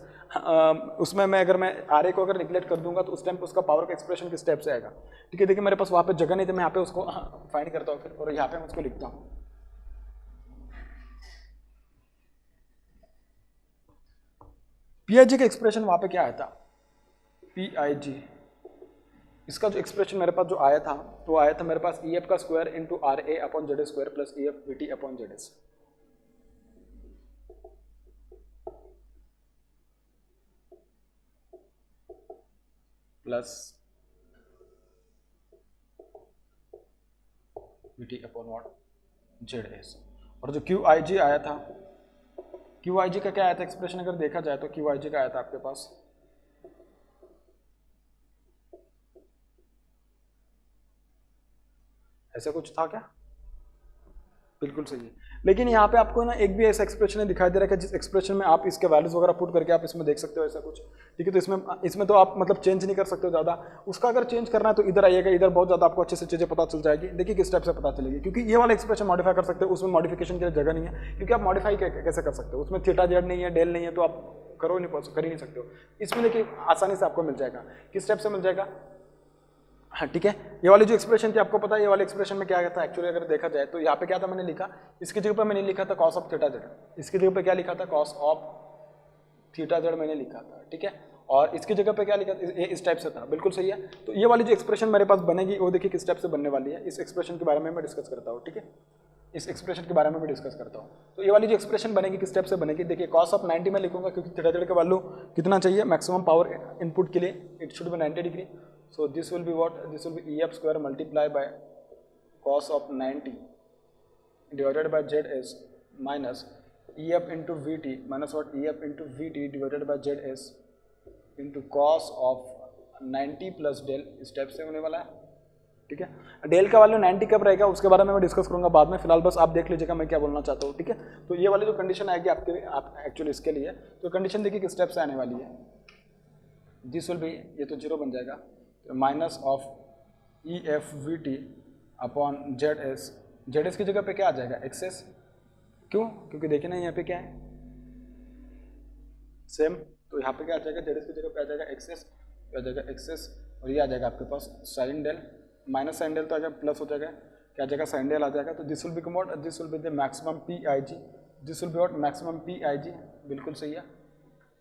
उसमें मैं अगर मैं आर ए को अगर निगलेक्ट कर दूंगा तो उस टाइम पे उसका पावर का एक्सप्रेशन किस स्टेप से आएगा, ठीक है। देखिए मेरे पास वहाँ पे जगह नहीं थी, मैं यहाँ पे उसको फाइंड करता हूँ फिर, और यहाँ पे मैं उसको लिखता हूँ। पी आई जी का एक्सप्रेशन वहाँ पे क्या आया था, पी आई जी, इसका जो एक्सप्रेशन मेरे पास जो आया था तो आया था मेरे पास ई एफ का square into R A upon Z square plus E F V T upon Z S, plus V T upon what Z S. और जो क्यू आई जी आया था, क्यू आई जी का क्या आया था एक्सप्रेशन, अगर देखा जाए तो क्यू आई जी का आया था आपके पास ऐसा कुछ था क्या, बिल्कुल सही है। लेकिन यहाँ पे आपको ना एक भी ऐसा एक्सप्रेशन नहीं दिखाई दे रहा है जिस एक्सप्रेशन में आप इसके वैल्यूज वगैरह पुट करके आप इसमें देख सकते हो ऐसा कुछ, ठीक है। तो इसमें तो आप मतलब चेंज नहीं कर सकते हो ज़्यादा, उसका अगर चेंज करना है तो इधर आइएगा, इधर बहुत ज़्यादा आपको अच्छे से चीज़ें पता चल जाएगी। देखिए किस स्टेप से पता चलेगी, क्योंकि ये वाला एक्सप्रेशन मॉडिफाई कर सकते हो, उसमें मॉडिफिकेशन के लिए जगह नहीं है, क्योंकि आप मॉडिफाई कैसे कर सकते हो, उसमें थीटा जेड नहीं है, डेल नहीं है, तो आप कर ही नहीं सकते हो। इसमें देखिए आसानी से आपको मिल जाएगा, किस स्टेप से मिल जाएगा, हाँ ठीक है। ये वाली जो एक्सप्रेशन थी आपको पता है, ये वाले एक्सप्रेशन में क्या था एक्चुअली अगर देखा जाए तो यहाँ पे क्या था मैंने लिखा, इसकी जगह पे मैंने लिखा था कॉस ऑफ थीटा जेड, इसकी जगह पे क्या लिखा था, कॉस ऑफ थीटा जेड मैंने लिखा था, ठीक है। और इसकी जगह पे क्या लिखा था, इस टाइप से था, बिल्कुल सही है। तो ये वाली जो एक्सप्रेशन मेरे पास बनेगी वो देखिए किस टाइप से बनने वाली है, इस एक्सप्रेशन के बारे में मैं डिस्कस करता हूँ, ठीक है। इस एक्सप्रेशन के बारे में मैं डिस्कस करता हूँ। तो ये वाली जो एक्सप्रेशन बनेगी किस स्टेप से बनेगी, देखिए कॉस ऑफ 90 में लिखूंगा क्योंकि थीटा जेड का वैल्यू कितना चाहिए मैक्सिमम पावर इनपुट के लिए, it should be 90 degree. So this will be what? This will be EF square multiplied by cos of 90 divided by ZS minus EF into VT minus what? EF into VT divided by ZS into cos of 90 plus del step से होने वाला है, ठीक है। Del का value 90 कब रहेगा उसके बारे में मैं डिस्कस करूंगा बाद में, फिलहाल बस आप देख लीजिएगा मैं क्या बोलना चाहता हूँ, ठीक है। तो ये वाली जो कंडीशन आएगी आपके एक्चुअली इसके लिए, तो कंडीशन देखिए किस स्टेप से आने वाली है, दिस विल बी, ये तो जीरो बन जाएगा, minus of E F V T upon Z S की जगह पे क्या आ जाएगा, एक्सेस, क्यों, क्योंकि देखिए ना यहाँ पे क्या है सेम, तो यहाँ पे क्या आ जाएगा, जेड एस की जगह पे आ जाएगा एक्सेस, क्या आ जाएगा एक्सेस, और ये आ जाएगा आपके पास sine del, minus sine del तो आ जाएगा प्लस हो जाएगा, क्या आ जाएगा साइन डेल आ जाएगा। तो this will become what, this will be the maximum P I G, this will be what maximum P I G, बिल्कुल सही है,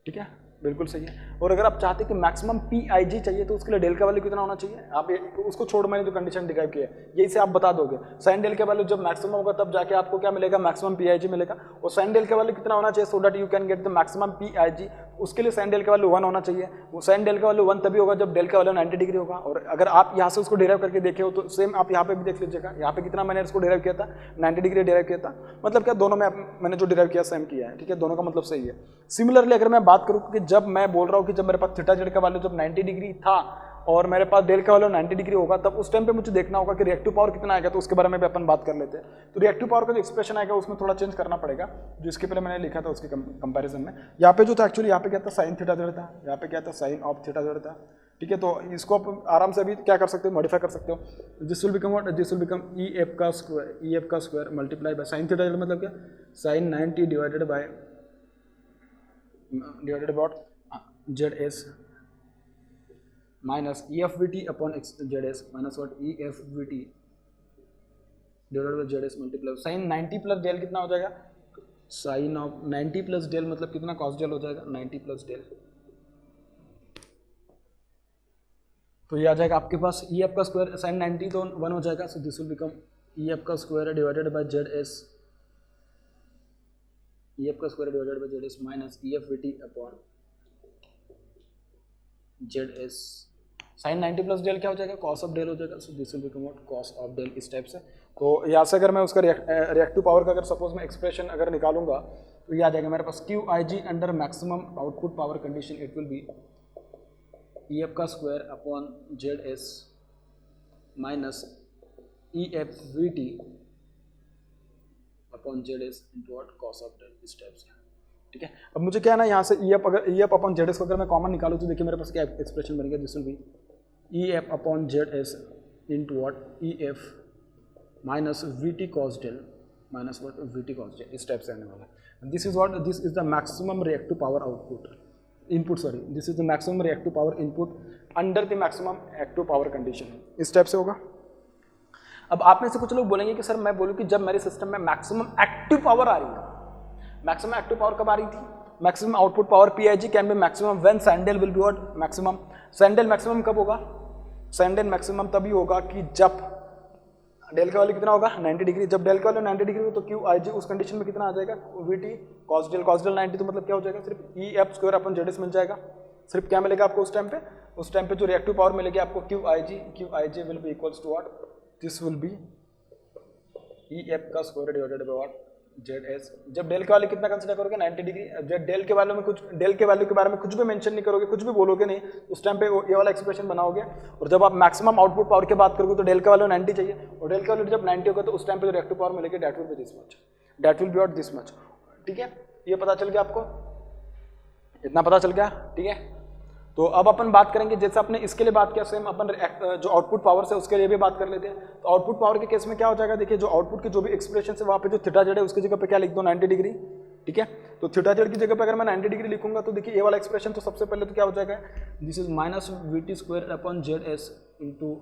ठीक है, बिल्कुल सही है। और अगर आप चाहते हैं कि मैक्सिमम पी आई जी चाहिए तो उसके लिए डेल का वैल्यू कितना होना चाहिए, आप उसको छोड़ मैंने जो कंडीशन डिराइव किया है यही से आप बता दोगे, साइन डेल का वैल्यू जब मैक्सिमम होगा तब जाके आपको क्या मिलेगा, मैक्सिमम पी आई जी मिलेगा। और साइन डेल का वैल्यू कितना होना चाहिए so that you can get the maximum P I G, उसके लिए साइन डेल का वैल्यू 1 होना चाहिए। वो साइन डेल का वैल्यू 1 तभी होगा जब डेल का वैल्यू 90 डिग्री होगा। और अगर आप यहाँ से उसको डिराइव करके देखे हो तो सेम आप यहाँ पे भी देख लीजिएगा, यहाँ पे कितना मैंने इसको डिराइव किया था, 90 डिग्री डिराइव किया था, मतलब क्या दोनों में मैंने जो डिराइव किया सेम किया है, ठीक है, दोनों का मतलब सही है। सिमिलरली अगर मैं बात करूँ कि जब मैं बोल रहा हूँ कि जब मेरे पास थीटा जेड का वैल्यू जब 90 डिग्री था और मेरे पास डेल का वैल्यू 90 डिग्री होगा, तब उस टाइम पे मुझे देखना होगा कि रिएक्टिव पावर कितना आएगा, तो उसके बारे में भी अपन बात कर लेते हैं। तो रिएक्टिव पावर का जो एक्सप्रेशन आएगा उसमें थोड़ा चेंज करना पड़ेगा, जो इसके पहले मैंने लिखा था उसके कंपैरिजन में। यहाँ पे जो था एक्चुअली यहाँ पे क्या था, साइन थीटा जेड था, यहाँ पे क्या था, साइन ऑफ थीटा जेड था, ठीक है। तो इसको आप आराम से अभी क्या कर सकते हो, मॉडिफाई कर सकते हो। This will become what, this will become E F का square multiply by sine theta Z, मतलब क्या, sine 90 divided by what Z S minus E F V T upon Z S minus what E F V T divided by Z S multiply sine 90 plus del कितना हो जाएगा, sign of 90 plus del मतलब कितना, cos del हो जाएगा 90 plus del. तो ये आ जाएगा आपके पास ई एफ का स्क्वायर साइन 90 तो 1 हो जाएगा, so this will become E F का square divided by Z S, E F का square divided by Z S minus E F V T upon Z S. Sine 90 plus del क्या हो जाएगा, cos of del हो जाएगा, so this will become what, cos of del, इस type से। तो यहाँ से अगर मैं उसका रिएक्टिव पावर का अगर सपोज मैं एक्सप्रेशन अगर निकालूंगा तो ये आ जाएगा मेरे पास Q I G under maximum output power condition it will be E F का square upon Z S minus E F V T upon Z S into what, cos of del, इस टाइप से। ठीक है, अब मुझे क्या है ना, यहाँ से ई एफ अगर ई एफ अपॉन जेड एस को अगर मैं कॉमन निकालूँ तो देखिए मेरे पास क्या एक्सप्रेशन बन गया, this will be E F upon Z S into what, E F minus V T cos del minus what, V T cos del, इस टाइप से आने वाला है। This is what, this is the maximum reactive power output input, sorry this is the maximum reactive power input under the maximum active power condition, इस type से होगा। अब आप में से कुछ लोग बोलेंगे कि सर मैं बोलूँ कि जब मेरे सिस्टम में मैक्सिमम एक्टिव पावर आ रही है, मैक्सिमम एक्टिव पावर कब आ रही थी, maximum output power PIG can be maximum when sandal will be what, maximum. Sandal maximum कब होगा, सैंडल मैक्सिमम तभी होगा कि जब डेल का वैल्यू कितना होगा 90 डिग्री, जब डेल का वैल्यू 90 डिग्री हो तो क्यू आई जी उस कंडीशन में कितना आ जाएगा, वी टी कॉस डेल 90, तो मतलब क्या हो जाएगा, सिर्फ E F square upon Z S मिल जाएगा। सिर्फ क्या मिलेगा आपको उस टाइम पे जो रिएक्टिव पावर मिलेगी आपको Q I G will be equals to what, this will be E F का square divided by what, Z S. जब डेल का वैल्यू कितना कंसीडर करोगे 90 डिग्री, जब डेल के वैल्यू में कुछ, डेल के वैल्यू के बारे में कुछ भी मेंशन नहीं करोगे, कुछ भी बोलोगे नहीं, उस टाइम पे ये वाला एक्सप्रेशन बनाओगे। और जब आप मैक्सिमम आउटपुट पावर की बात करोगे तो डेल का वैल्यू 90 चाहिए, और डेल का वैल्यू जब 90 होगा तो उस टाइम पे जो रिएक्टिव पावर मिलेगी that will B this much, that will be what, this much. ठीक है, ये पता चल गया आपको, इतना पता चल गया। ठीक है, तो अब अपन बात करेंगे, जैसे आपने इसके लिए बात किया सेम अपन जो आउटपुट पावर से उसके लिए भी बात कर लेते हैं। तो आउटपुट पावर के केस में क्या हो जाएगा, देखिए जो आउटपुट की जो भी एक्सप्रेशन है वहाँ पे जो थीटा जेड है उसकी जगह पे क्या लिख दो 90 डिग्री। ठीक है, तो थीटा जेड की जगह पे अगर मैं 90 डिग्री लिखूंगा तो देखिए ये वाला एक्सप्रेशन तो सबसे पहले तो क्या हो जाएगा, this is minus V T square upon Z S into,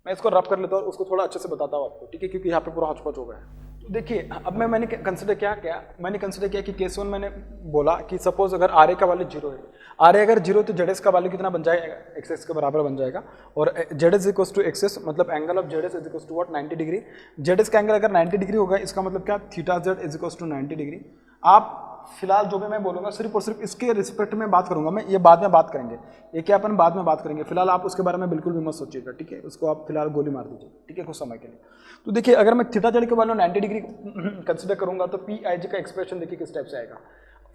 मैं इसको रब कर लेता हूँ और उसको थोड़ा अच्छे से बताता हूँ आपको। ठीक है, क्योंकि यहाँ पे पूरा हौच-पौच हो गया है। तो देखिए अब मैंने कंसिडर किया कि केस 1 मैंने बोला कि सपोज अगर आर ए का वैल्यू 0 है, आर ए अगर 0 तो जेड एस का वैल्यू कितना बन जाएगा, एक्स के बराबर बन जाएगा। और Z S equals to X, मतलब angle of Z S is equals to what 90 degree. Z S का एंगल अगर 90 डिग्री होगा इसका मतलब क्या, theta Z is equals to 90 degree. आप फिलहाल जो भी मैं बोलूंगा सिर्फ और सिर्फ इसके रिस्पेक्ट में बात करूंगा मैं, ये बाद में बात करेंगे, ये क्या अपन बाद में बात करेंगे, फिलहाल आप उसके बारे में बिल्कुल भी मत सोचिएगा। ठीक है, उसको आप फिलहाल गोली मार दीजिए। ठीक है, कुछ समय के लिए। तो देखिए अगर मैं थीटा जेड के वैल्यू 90 डिग्री कंसिडर करूंगा तो पी आई जी का एक्सप्रेशन देखिए किस टाइप से आएगा,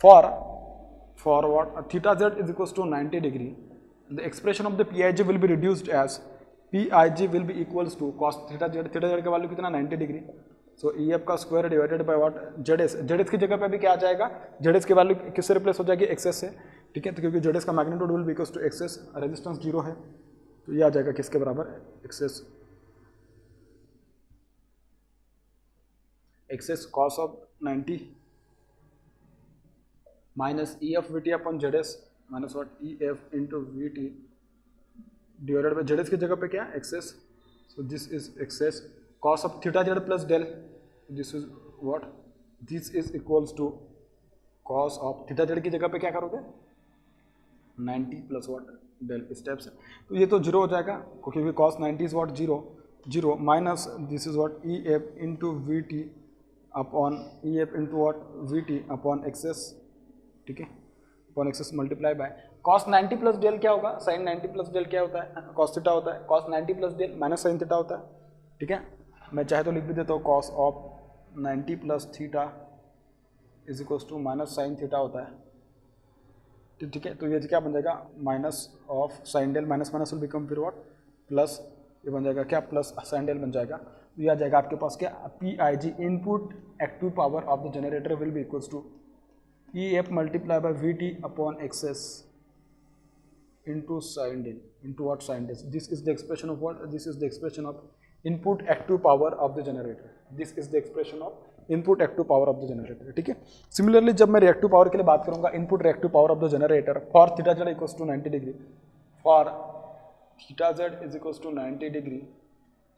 for what theta Z is equals to 90 degree, the expression of the P I G will be reduced as P I G will be equals to cos theta Z का value कितना 90 degree, so E F का square divided by what, Z S की जगह पे भी क्या आ जाएगा, जेड एस की वैल्यू किससे रिप्लेस हो जाएगी, एक्सेस से। ठीक है, तो क्योंकि जेड एस का magnitude will be equals to X S, resistance 0 है तो ये आ जाएगा किसके बराबर, X S cos of 90 minus E F V T upon Z S minus what, E F into V T divided by Z S की जगह पे क्या, X S, so this is X S cos of theta z plus del, this is what, this is equals to cos of theta z की जगह पे क्या करोगे 90 plus what del, इस टाइप से। तो ये तो 0 हो जाएगा क्योंकि cos 90 is what 0 minus this is what E F into V T upon E F into what V T upon X S. ठीक है, upon X S multiply by cos 90 plus del क्या होगा, sin 90 प्लस डेल क्या होता है, cos theta होता है, cos 90 plus del minus sin theta होता है। ठीक है, मैं चाहे तो लिख भी देता हूँ cos of 90 plus theta is equals to minus sine theta होता है। ठीक है, तो ये क्या बन जाएगा, minus of sine del, minus minus will become फिर व्हाट प्लस, ये बन जाएगा क्या, प्लस साइन डेल बन जाएगा। तो ये आ जाएगा आपके पास क्या, P I G input active power of the generator will be equals to E F multiply by V T upon X S into sine del into what, sine del. This is the expression of what, this is the expression of input active power of the generator, this is the expression of input active power of the generator. ठीक है, similarly जब मैं reactive power के लिए बात करूंगा, input reactive power of the generator for theta Z equals to 90 degree, for theta Z is equals to 90 degree,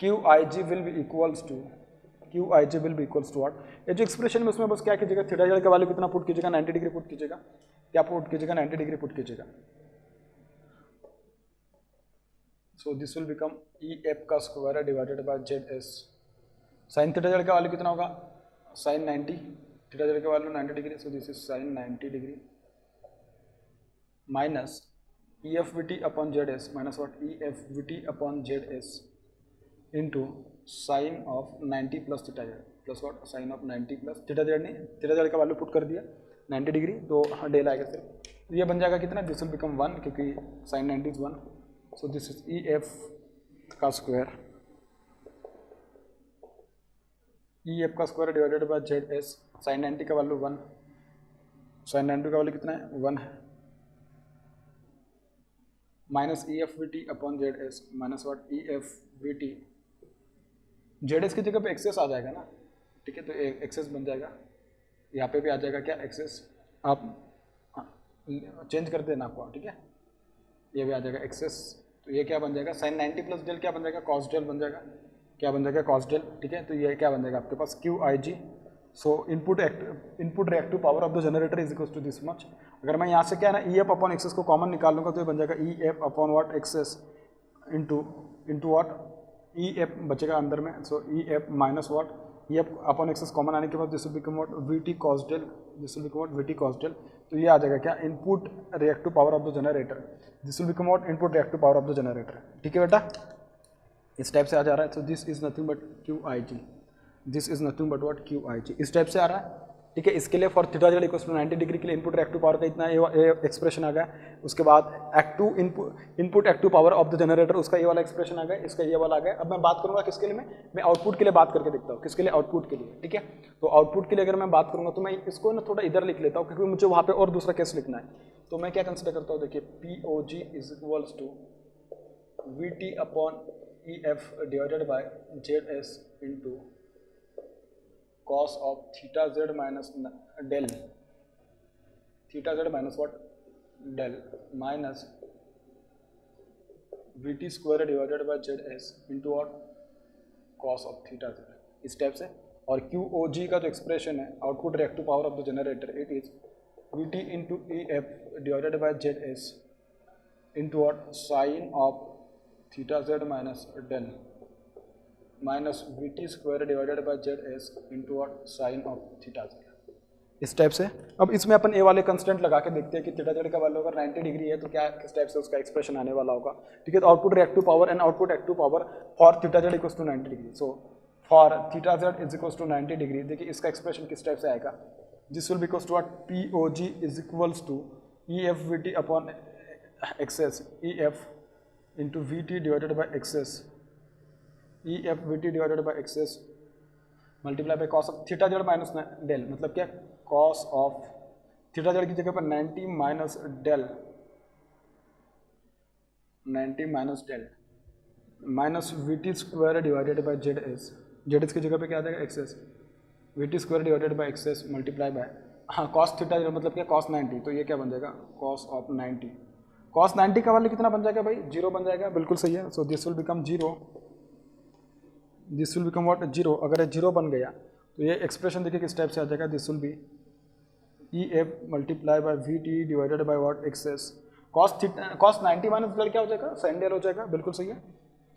Q I G will be equals to what, ये जो एक्सप्रेशन में उसमें बस क्या कीजिएगा, थीटा जेड का वैल्यू कितना put कीजिएगा, 90 डिग्री पुट कीजिएगा, क्या पुट कीजिएगा, 90 डिग्री पुट कीजिएगा। So this will become E F का square divided by Z S, sine theta Z का वैल्यू कितना होगा, साइन 90, थीटा जेड का value 90 degree, so this is sine 90 degree minus E F V T upon Z S, minus what, E F V T upon Z S into sine of 90 plus theta Z plus what, sine of 90 plus theta Z, नहीं theta Z का value put कर दिया 90 degree, तो del आएगा सिर्फ, ये बन जाएगा कितना, दिस विल बिकम 1 क्योंकि sine 90 is 1, so this is E F का स्क्वायर, ई एफ का square divided by Z S, sine 90 का वैल्यू 1, साइन 90 का वैल्यू कितना है 1 है, minus E F V T upon Z S, minus what, E F V T, Z S की जगह पे एक्सेस आ जाएगा ना, ठीक है, तो एक्सेस बन जाएगा, यहाँ पे भी आ जाएगा क्या एक्सेस, आप चेंज कर देना आपको, ठीक है, ये भी आ जाएगा एक्सेस, तो ये क्या बन जाएगा, साइन 90 प्लस डेल क्या बन जाएगा, कॉस डेल बन जाएगा, क्या बन जाएगा, कॉस डेल, ठीक है, तो ये क्या बन जाएगा आपके पास Q I G, so input reactive power of the generator is equal to this much, अगर मैं यहाँ से क्या है ना ई एफ अपॉन एक्सेस को कॉमन निकाल लूँगा तो ये बन जाएगा E F upon what X S into what, E F बचेगा अंदर में, so E F minus what, E F upon X S common आने के बाद this will become what, V T cos del, this will become what, V T cos del, तो ये आ जाएगा क्या, input reactive power of the generator, this will become what, input reactive power of the generator, ठीक है बेटा, इस type से आ जा रहा है, so this is nothing but Q I G, this is nothing but what, Q I G, इस type से आ रहा है, ठीक है, इसके लिए for theta Z equals to 90 degree के लिए इनपुट रिएक्टिव पावर का इतना ये एक्सप्रेशन आ गया, उसके बाद active input active power of the generator, उसका ये वाला एक्सप्रेशन आ गया, इसका ये वाला आ गया, अब मैं बात करूंगा किसके लिए, मैं आउटपुट के लिए बात करके देखता हूँ, किसके लिए, आउटपुट के लिए, ठीक है, तो आउटपुट के लिए अगर मैं बात करूंगा तो मैं इसको ना थोड़ा इधर लिख लेता हूँ क्योंकि मुझे वहाँ पे और दूसरा केस लिखना है, तो मैं क्या कंसिडर करता हूँ, देखिए P O G is equals to V T upon E F divided by Z S into cos of theta z minus del, theta z minus what, del minus vt square divided by zs into what, cos of theta z, इस type से, और QOG का जो expression है output reactive power of the generator, it is vt into EF divided by zs into what, sin of theta z minus del minus V T square divided by Z S into what, sine of theta Z, इस type से। अब इसमें अपन ए वाले constant लगा के देखते हैं कि थीटा जेड का वैल्यू अगर 90 डिग्री है तो क्या किस टाइप से उसका एक्सप्रेशन आने वाला होगा, ठीक है, तो output reactive power and output active power for theta Z equals to 90 degree, so for theta Z is equals to 90 degree, देखिए इसका एक्सप्रेशन किस टाइप से आएगा, this will be equals to what, P O G is equals to E F V T upon X S, E F into V T divided by X S, E F V T divided by X S multiply by cos of theta Z minus del, मतलब क्या, cos of theta Z की जगह पर 90 minus del, 90 minus del minus V T square divided by Z S की जगह पे क्या आ जाएगा, X S, V T square divided by X S multiply by, हाँ कॉस थीटा जेड मतलब क्या, कॉस 90, तो ये क्या बन जाएगा, कॉस ऑफ 90, कॉस 90 का वैल्यू कितना बन जाएगा भाई, 0 बन जाएगा, बिल्कुल सही है, so this will become 0, this will become what, 0, अगर ये 0 बन गया तो ये एक्सप्रेशन देखिए किस टाइप से आ जाएगा, this will be E F multiply by V T divided by what, X S, cos 90 minus del क्या हो जाएगा, साइन डेल हो जाएगा, बिल्कुल सही है,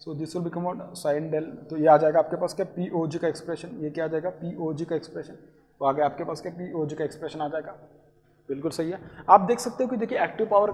so this will become what, sine del, तो ये आ जाएगा आपके पास क्या, पी ओ जी का एक्सप्रेशन, ये क्या आ जाएगा, पी ओ जी का एक्सप्रेशन, तो आगे आपके पास क्या, पी ओ जी का एक्सप्रेशन आ जाएगा, बिल्कुल सही है। आप देख सकते हो कि देखिए active power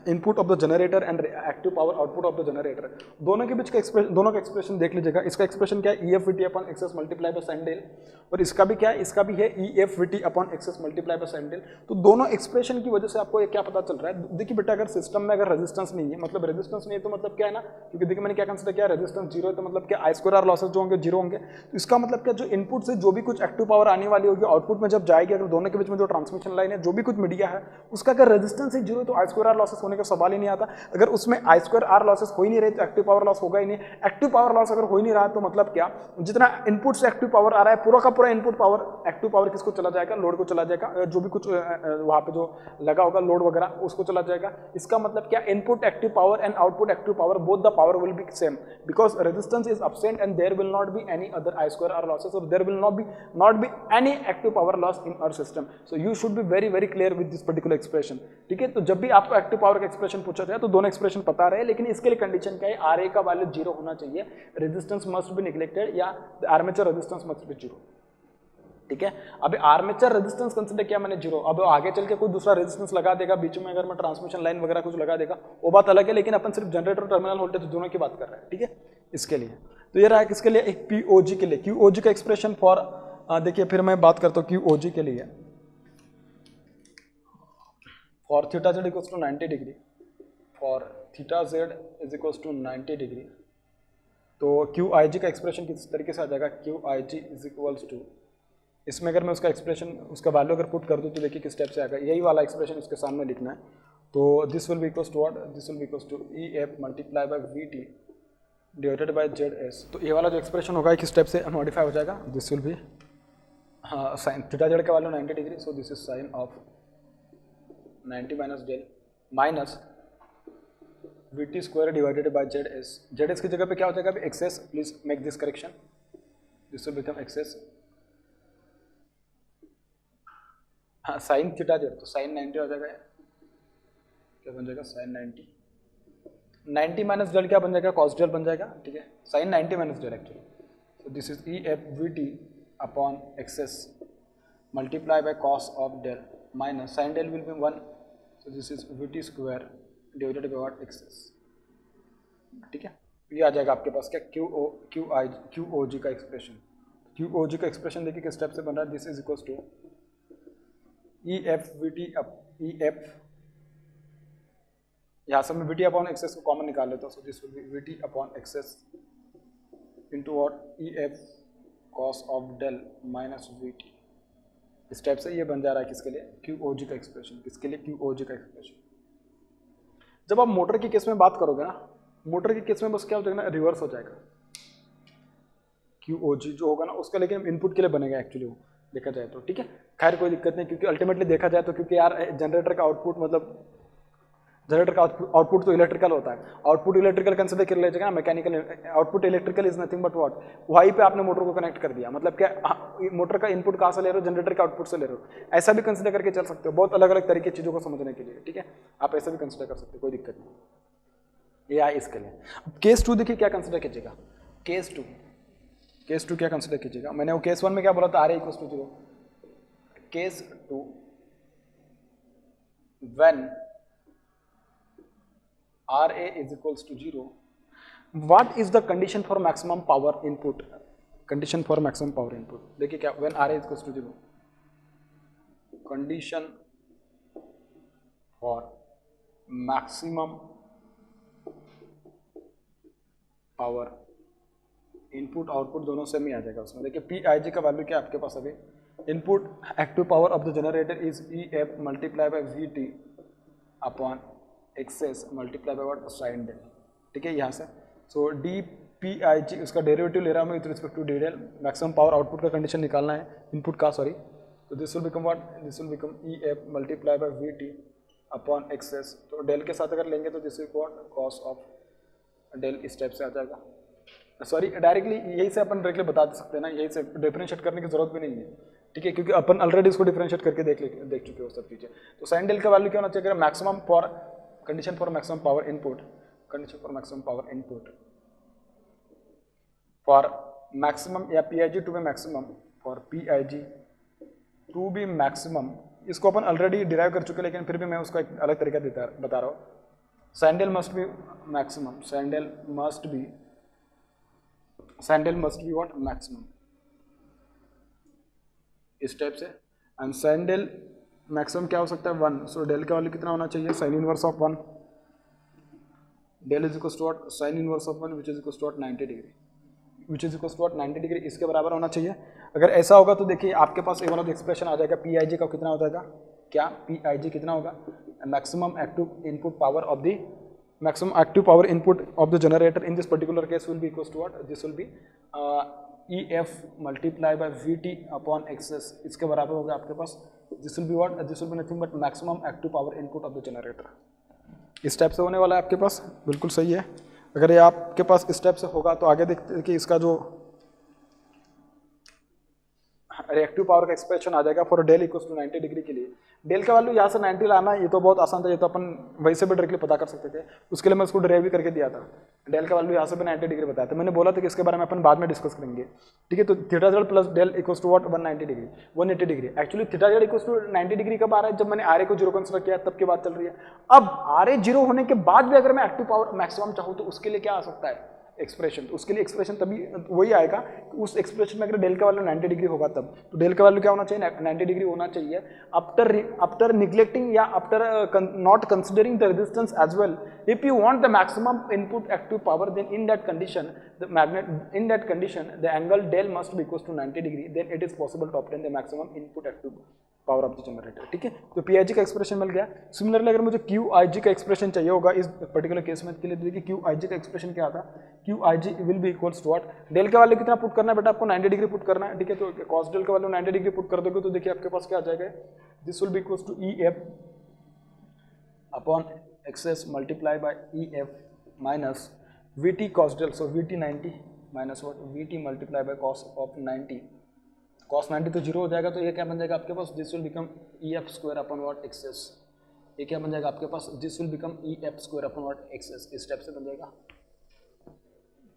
input of the generator and active power output of the generator, दोनों के बीच का एक्सप्रेशन, दोनों का एक्सप्रेशन देख लीजिएगा, इसका एक्सप्रेशन क्या है, E F V T upon X S multiply by sine del, और इसका भी क्या है, इसका भी है E F V T upon X S multiply by sine del, तो दोनों एक्सप्रेशन की वजह से आपको ये क्या पता चल रहा है, देखिए बेटा अगर सिस्टम में अगर रेजिस्टेंस नहीं है, मतलब रेजिस्टेंस नहीं है तो मतलब क्या है ना, क्योंकि देखिए मैंने क्या कंसिडर किया, रेजिस्टेंस 0 है तो मतलब क्या, आई स्क्वायर आर लॉसेस जो होंगे 0 होंगे, तो इसका मतलब क्या, जो इनपुट से जो भी कुछ एक्टिव पावर आने वाली होगी आउटपुट में जब जाएगी, अगर दोनों के बीच में जो ट्रांसमिशन लाइन है जो भी कुछ मीडिया है उसका अगर रेजिस्टेंस ही जीरो तो आई स्क्वायर आर लॉसेस होने का सवाल ही नहीं आता। अगर उसमें आई स्क्वायर आर लॉसेस हो ही नहीं रहे तो एक्टिव पावर लॉस होगा ही नहीं। एक्टिव पावर लॉस अगर हो ही नहीं रहा तो मतलब क्या, जितना इनपुट से एक्टिव पावर आ रहा है पूरा का पूरा इनपुट पावर, एक्टिव पावर किसको चला जाएगा, लोड को चला जाएगा, जो भी कुछ वहां पे जो लगा होगा लोड वगैरह उसको चला जाएगा। इसका मतलब क्या, input active power and output active power both the power will be same because resistance is absent and there will not be any other I square R losses or there will not be any active power loss in our system. So you should be very clear with this particular expression. ठीक है, तो जब भी आपको active power का expression पूछा जाए तो दोनों एक्सप्रेशन पता रहे, लेकिन इसके लिए कंडीशन क्या है, RA का वैल्यू जीरो होना चाहिए, रेजिस्टेंस मस्ट बी निग्लेक्टेड या armature resistance must be zero. ठीक है, अभी आर्मेचर रेजिस्टेंस कंसीडर किया मैंने जीरो, अब आगे चल के कोई दूसरा रेजिस्टेंस लगा देगा बीच में, अगर मैं ट्रांसमिशन लाइन वगैरह कुछ लगा देगा वो बात अलग है, लेकिन अपन सिर्फ जनरेटर टर्मिनल वोल्टेज दोनों की बात कर रहे हैं। ठीक है, इसके लिए तो ये रहा किसके लिए, एक पीओजी के लिए। क्यूओजी का एक्सप्रेशन फॉर, देखिए फिर मैं बात करता हूँ क्यूओजी के लिए, for theta Z equals to 90 degree, for theta Z is equals to 90 degree, तो क्यू आई जी का एक्सप्रेशन किस तरीके से आ जाएगा, Q I G is equals to, इसमें अगर मैं उसका एक्सप्रेशन उसका वैल्यू अगर पुट कर दूँ तो देखिए किस स्टेप से आएगा, यही वाला एक्सप्रेशन इसके सामने लिखना है। तो this will be equals to what, this will be equals to E F multiply by V T divided by Z S. तो ये वाला जो एक्सप्रेशन होगा किस स्टेप से मॉडिफाई हो जाएगा, दिस विल बी, हाँ साइन थीटा जेड का value 90 degree, so this is sine of 90 minus del minus V T square divided by Z S. Z S की जगह पे क्या हो जाएगा अभी, X S, please make this correction, this will become X S, हाँ sine theta Z, तो sine 90 हो जाएगा, क्या बन जाएगा साइन 90 माइनस डेल क्या बन जाएगा, कॉस डेल बन जाएगा। ठीक है, sine 90 minus del actually, so this is E F V T upon X S multiply by cos of del minus sine del will be 1, so this is V T square divided by what, X S. ठीक है, ये आ जाएगा आपके पास क्या, Q O G का expression. Q O G का एक्सप्रेशन देखिए किस स्टेप से बन रहा है, this is equals to E F V T E F, यहाँ से मैं वी टी अपॉन एक्सेस को कॉमन निकाल लेता हूँ, so this will be V T upon X S into what E F cos of del minus V T. इस type से ये बन जा रहा है किसके लिए, क्यू ओ जी का एक्सप्रेशन, किसके लिए, क्यू ओ जी का एक्सप्रेशन। जब आप मोटर की केस में बात करोगे ना, मोटर की केस में बस क्या हो जाएगा ना, रिवर्स हो जाएगा, क्यू ओ जी जो होगा ना उसका लेकिन इनपुट के लिए बनेगा एक्चुअली वो देखा जाए तो। ठीक है, खैर कोई दिक्कत नहीं, क्योंकि अल्टीमेटली देखा जाए तो, क्योंकि यार जनरेटर का आउटपुट मतलब जनरेटर का आउटपुट तो इलेक्ट्रिकल होता है, आउटपुट इलेक्ट्रिकल कंसिडर कर लीजिएगा ना, mechanical output electrical is nothing but what, वहीं पे आपने मोटर को कनेक्ट कर दिया, मतलब क्या मोटर का इनपुट कहाँ से ले रहे हो, जनरेटर का आउटपुट से ले रहे हो, ऐसा भी कंसिडर करके चल सकते हो, बहुत अलग अलग तरीके चीज़ों को समझने के लिए। ठीक है, आप ऐसा भी कंसिडर कर सकते हो, कोई दिक्कत नहीं, ये आए इसके लिए। केस 2 देखिए क्या कंसिडर कीजिएगा, केस 2 क्या कंसिडर कीजिएगा, मैंने वो केस 1 में क्या बोला था, R A equals to 0, case 2 when RA is equals to 0, what is the condition for maximum power input, condition for maximum power input देखिए क्या, when RA is equals to 0, condition for maximum power input output दोनों same ही आ जाएगा उसमें। देखिए P I G का value क्या है आपके पास अभी, input active power of the generator is E F multiply by V T upon X S multiply by what, sine del. ठीक है, यहाँ से सो डी पी आई जी उसका डेरिवेटिव ले रहा हूँ मैं with respect to D del, maximum power output का कंडीशन निकालना है, इनपुट का सॉरी, तो this will become what, this will become E F multiply by V T upon X S, तो डेल के साथ अगर लेंगे तो this will what, cos of del इस टाइप से आ जाएगा। सॉरी डायरेक्टली यही से अपन डायरेक्टली बता सकते हैं ना, यही से डिफरेंशिएट करने की जरूरत भी नहीं है। ठीक है, क्योंकि अपन ऑलरेडी इसको डिफरेंशिएट करके देख चुके हो सब चीज़ें। तो साइन डेल का वैल्यू क्या होना चाहिए, maximum for condition for maximum power input, condition for maximum power input for maximum या P I G to be maximum, for P I G to be maximum, इसको अपन ऑलरेडी डिराइव कर चुके हैं, लेकिन फिर भी मैं उसका एक अलग तरीका बता रहा हूँ। Sine del must be maximum, sine del must be what, maximum इस टाइप से, एंड साइन डेल मैक्सिमम क्या हो सकता है 1, सो डेल का वैल्यू कितना होना चाहिए, sine inverse of 1, del is equals to what, sine inverse of 1 which is equals to what 90 degree, which is equals to what 90 degree, इसके बराबर होना चाहिए। अगर ऐसा होगा तो देखिए आपके पास ये वाला जो एक्सप्रेशन आ जाएगा पी आई जी का कितना हो जाएगा, क्या पी आई जी कितना होगा, maximum active input power of the maximum active power input of the generator in this particular case will be equals to what, this will be EF multiply by VT upon XS, इसके बराबर होगा आपके पास, this will be what, this will be nothing but maximum active power input of the generator। इस type से होने वाला है आपके पास, बिल्कुल सही है। अगर ये आपके पास इस टाइप से होगा तो आगे देखते हैं कि इसका जो रिएक्टिव पावर का एक्सप्रेशन आ जाएगा for del equals to 90 degree के लिए। डेल का वैल्यू यहाँ से 90 लाना, ये तो बहुत आसान था, ये तो अपन वैसे भी डायरेक्टली पता कर सकते थे, उसके लिए मैं उसको ड्राइव भी करके दिया था। डेल का वैल्यू यहाँ से भी 90 डिग्री बताया था, मैंने बोला था कि इसके बारे में अपन बाद में डिस्कस करेंगे, ठीक है। तो theta Z plus del equals to what 180 degree. Actually theta Z equals to 90 degree कब आ रहा है, जब मैंने आर ए को जीरो कंसिडर किया तब की बात चल रही है। अब आर ए जीरो होने के बाद भी अगर मैं एक्टिव पावर मैक्सिमम चाहूँ तो उसके लिए क्या आ सकता है एक्सप्रेशन, तो उसके लिए एक्सप्रेशन तभी वही आएगा, उस एक्सप्रेशन में अगर डेल का वैल्यू 90 डिग्री होगा तब, तो डेल का वैल्यू क्या होना चाहिए 90 डिग्री होना चाहिए आफ्टर निग्लेक्टिंग या after not considering the resistance as well. If you want the maximum input active power then in that condition the angle del must be equals to 90 degree, then it is possible to obtain the maximum input active power of the generator, ठीक है। तो PIG का expression मिल गया। Similarly अगर मुझे क्यूआईजी का expression चाहिए होगा इस पर्टिकुलर केस में के लिए, देखिए क्यूआईजी का एक्सप्रेशन क्या था, Q I G will be equals to what, del का वैल्यू कितना पुट करना है बेटा आपको 90 डिग्री पुट करना है, ठीक है। तो कॉस डेल का वैल्यू 90 डिग्री पुट कर दोगे तो देखिए आपके पास क्या आ जाएगा, this will be equals to E F upon X S multiply by E F minus V T cos del, so V T 90 minus what V T multiply by cos of 90, cos 90 तो जीरो हो जाएगा, तो ये क्या बन जाएगा आपके पास, this will become E F square upon what X S, ये क्या बन जाएगा आपके पास, this will become E F square upon what X S, इस टाइप से बन जाएगा,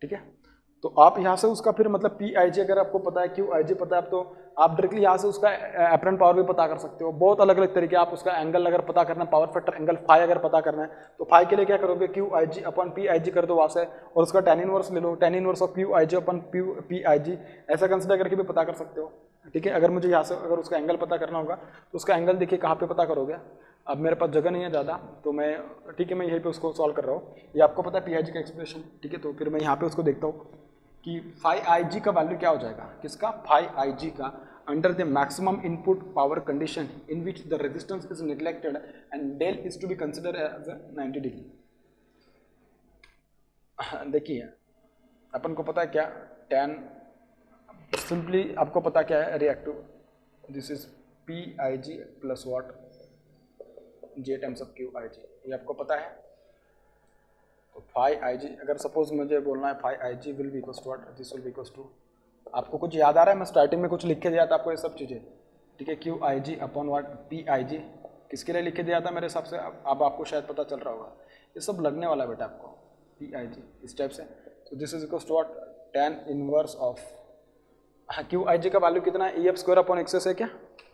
ठीक है। तो आप यहाँ से उसका फिर मतलब पी आई जी अगर आपको पता है, क्यू आई जी पता है, तो आप डायरेक्टली यहाँ से उसका एपरेंट पावर भी पता कर सकते हो। बहुत अलग अलग तरीके, आप उसका एंगल अगर पता करना है, पावर फैक्टर एंगल फाई अगर पता करना है तो फाई के लिए क्या करोगे, Q I G upon P I G कर दो वहाँ से, और उसका टेन इनवर्स ले लो, tan inverse of Q I G upon P I G, ऐसा कंसिडर करके भी पता कर सकते हो, ठीक है। अगर मुझे यहाँ से अगर उसका एंगल पता करना होगा तो उसका एंगल देखिए कहाँ पे पता करोगे, अब मेरे पास जगह नहीं है ज़्यादा तो मैं, ठीक है, मैं यहीं पे उसको सॉल्व कर रहा हूँ, ये आपको पता है पी आई जी का एक्सप्रेशन, ठीक है। तो फिर मैं यहाँ पे उसको देखता हूँ कि फाई आई जी का वैल्यू क्या हो जाएगा, किसका, फाई आई जी का, under the maximum input power condition in which the resistance is neglected and del is to be consider as 90 degree. देखिए अपन को पता है क्या, टेन सिंपली आपको पता क्या है reactive, this is P I G plus what J times of Q I G, ये आपको पता है। तो फाई आई जी अगर सपोज मुझे बोलना है phi I G will be equals to what, this will be equals to, आपको कुछ याद आ रहा है, मैं स्टार्टिंग में कुछ लिख के दिया था आपको ये सब चीज़ें, ठीक है। Q I G upon what P I G, किसके लिए लिख के दिया था मेरे हिसाब से, अब आपको शायद पता चल रहा होगा, ये सब लगने वाला है बेटा आपको, पी आई जी इस टाइप से। तो this is equals to what tan inverse of, हाँ क्यू आई जी का वैल्यू कितना है, E F square upon X S है क्या,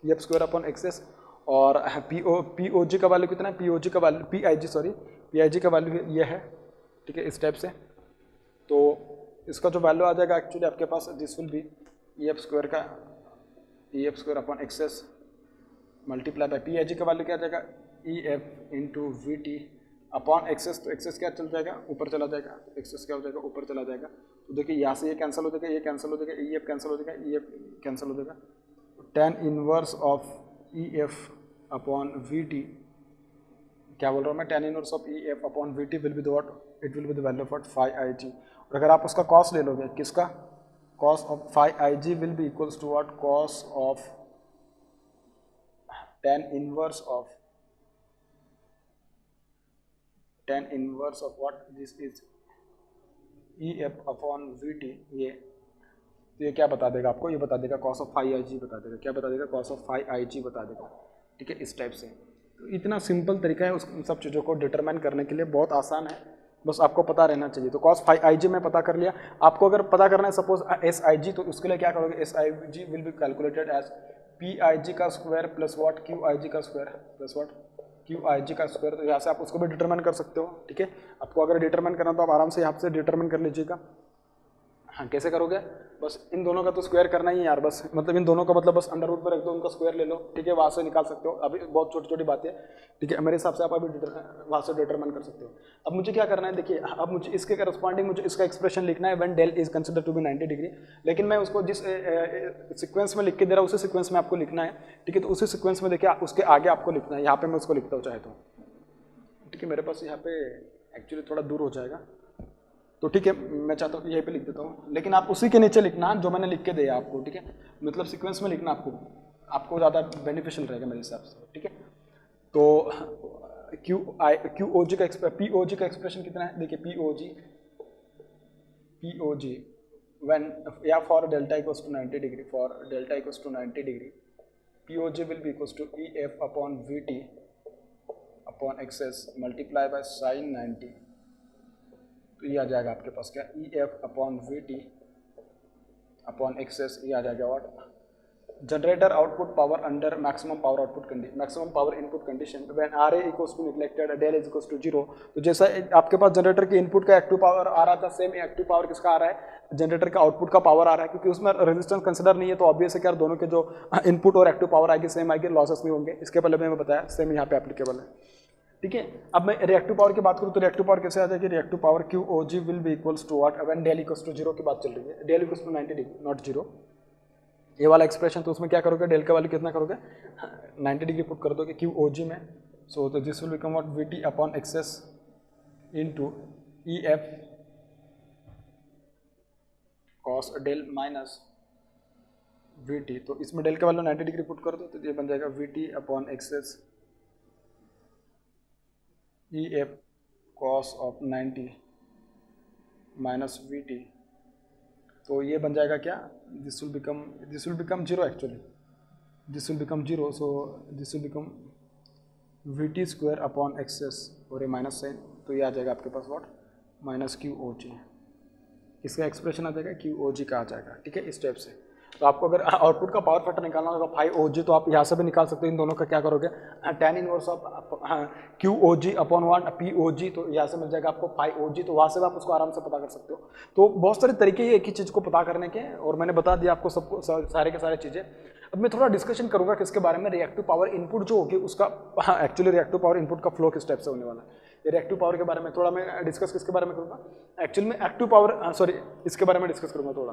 E F square upon X S, और पी ओ जी का वैल्यू कितना है, पी ओ जी का value, P I G sorry, P I G का वैल्यू ये है, ठीक है, इस टाइप से। तो इसका जो वैल्यू आ जाएगा एक्चुअली आपके पास, this will be E F square का, E F square upon X S multiply by P I G का वैल्यू क्या आ जाएगा, E F into V T upon X S, तो एक्सेस क्या चल जाएगा, ऊपर चला जाएगा, एक्सेस क्या हो जाएगा, ऊपर चला जाएगा। तो देखिए यहाँ से ये कैंसिल हो जाएगा, ये कैंसिल हो जाएगा, ई एफ कैंसिल हो जाएगा, ई एफ कैंसिल हो जाएगा, tan inverse of E F upon V T, क्या बोल रहा हूँ मैं, tan inverse of E F upon V T will be the what, it will be the value of what phi I G. और अगर आप उसका कॉस ले लोगे, किसका, cos of phi I G will be equals to what, cos of tan inverse of what, this is E F upon V T, ये क्या बता देगा आपको, ये बता देगा कॉस ऑफ फाई आई जी बता देगा, क्या बता देगा, कॉस ऑफ फाई आई जी बता देगा, ठीक है, इस टाइप से। तो इतना सिंपल तरीका है उस सब चीज़ों को डिटरमाइन करने के लिए, बहुत आसान है, बस आपको पता रहना चाहिए। तो कॉस फाई आई जी में पता कर लिया, आपको अगर पता करना है सपोज एस आई जी, तो उसके लिए क्या करोगे, S I G will be calculated as P I G का square plus what Q I G का square plus what Q I G का स्क्वायर। तो यहाँ से आप उसको भी डिटरमाइन कर सकते हो, ठीक है। आपको अगर डिटरमाइन करना तो आप आराम से यहाँ से डिटरमाइन कर लीजिएगा। हाँ कैसे करोगे, बस इन दोनों का तो स्क्वायर करना ही है यार, बस मतलब इन दोनों का मतलब बस अंडर रूट पर रख दो, उनका स्क्वायर ले लो, ठीक है, वहाँ से निकाल सकते हो। अभी बहुत छोटी छोटी बातें, ठीक है, मेरे हिसाब से आप अभी वहाँ से डिटरमाइन कर सकते हो। अब मुझे क्या करना है, देखिए अब मुझे इसके करस्पॉन्डिंग मुझे इसका एक्सप्रेशन लिखना है when del is consider to be 90 degree, लेकिन मैं उसको जिस सीक्वेंस में लिख के दे रहा हूँ उसी सीक्वेंस में आपको लिखना है, ठीक है। तो उसी सीक्वेंस में देखिए उसके आगे आपको लिखना है, यहाँ पे मैं उसको लिखता हूँ चाहे तो, ठीक है। मेरे पास यहाँ पे एक्चुअली थोड़ा दूर हो जाएगा, तो ठीक है मैं चाहता हूँ यहीं पे लिख देता हूँ, लेकिन आप उसी के नीचे लिखना जो मैंने लिख के दिया आपको, ठीक है, मतलब सीक्वेंस में लिखना आपको ज़्यादा बेनिफिशियल रहेगा मेरे हिसाब से, ठीक है। तो QOG का POG का एक्सप्रेशन कितना है, देखिए POG व्हेन या for delta equals to 90 degree, for delta equals to 90 degree POG will be equals to EF upon VT upon XS multiply by sine 90, तो ये आ जाएगा आपके पास क्या, EF upon VT upon XS, ये आ जाएगा what, generator output power under maximum power output condition, maximum power input condition when RA equals to neglected del is equals to 0। तो जैसा आपके पास जनरेटर के इनपुट का एक्टिव पावर आ रहा था, सेम एक्टिव पावर किसका आ रहा है, जनरेटर का आउटपुट का पावर आ रहा है, क्योंकि उसमें रेजिस्टेंस कंसिडर नहीं है, तो ऑब्वियस है कि यार दोनों के जो इनपुट और एक्टिव पावर आएगी सेम आएगी, लॉसेस नहीं होंगे। इसके पहले मैंने बताया सेम यहाँ पे एप्लीकेबल है, ठीक है। अब मैं रिएक्टिव पावर की बात करूँ तो रिएक्टिव पावर कैसे आ जाएगी, reactive power QOG will be equals to what, when del equals to 0 की बात चल रही है, del equals to 90 degree not 0, ये वाला एक्सप्रेशन। तो उसमें क्या करोगे, डेल का वैल्यू कितना करोगे, 90 डिग्री पुट कर दोगे QOG में, सो तो this will become what VT upon XS into EF cos del minus VT, तो इसमें डेल का वैल्यू 90 डिग्री पुट कर दो, तो ये बन जाएगा VT upon XS EF cos of 90 minus VT, तो ये बन जाएगा क्या, this will become 0 actually, this will become 0, so this will become VT square upon XS और ये माइनस साइन, तो ये आ जाएगा आपके पास व्हाट माइनस QOG, इसका एक्सप्रेशन आ जाएगा QOG का आ जाएगा, ठीक है, इस टाइप से। तो आपको अगर आउटपुट का पावर फैक्टर निकालना होगा 5OG, तो आप यहाँ से भी निकाल सकते हो, इन दोनों का क्या करोगे, tan inverse of QOG upon 1 POG, तो यहाँ से मिल जाएगा आपको 5OG, तो वहाँ से भी आप उसको आराम से पता कर सकते हो। तो बहुत सारे तरीके हैं एक ही चीज़ को पता करने के, और मैंने बता दिया आपको सबको सारे के सारे चीज़ें। अब मैं थोड़ा डिस्कशन करूँगा किसके बारे में, रिएक्टिव पावर इनपुट जो होगी उसका, एक्चुअली रिएक्टिव पावर इनपुट का फ्लो किस टाइप से होने वाला है, ये रिएक्टिव पावर के बारे में थोड़ा मैं डिस्कस किसके बारे में करूँगा, एक्चुअली में एक्टिव पावर इसके बारे में डिस्कस करूँगा थोड़ा,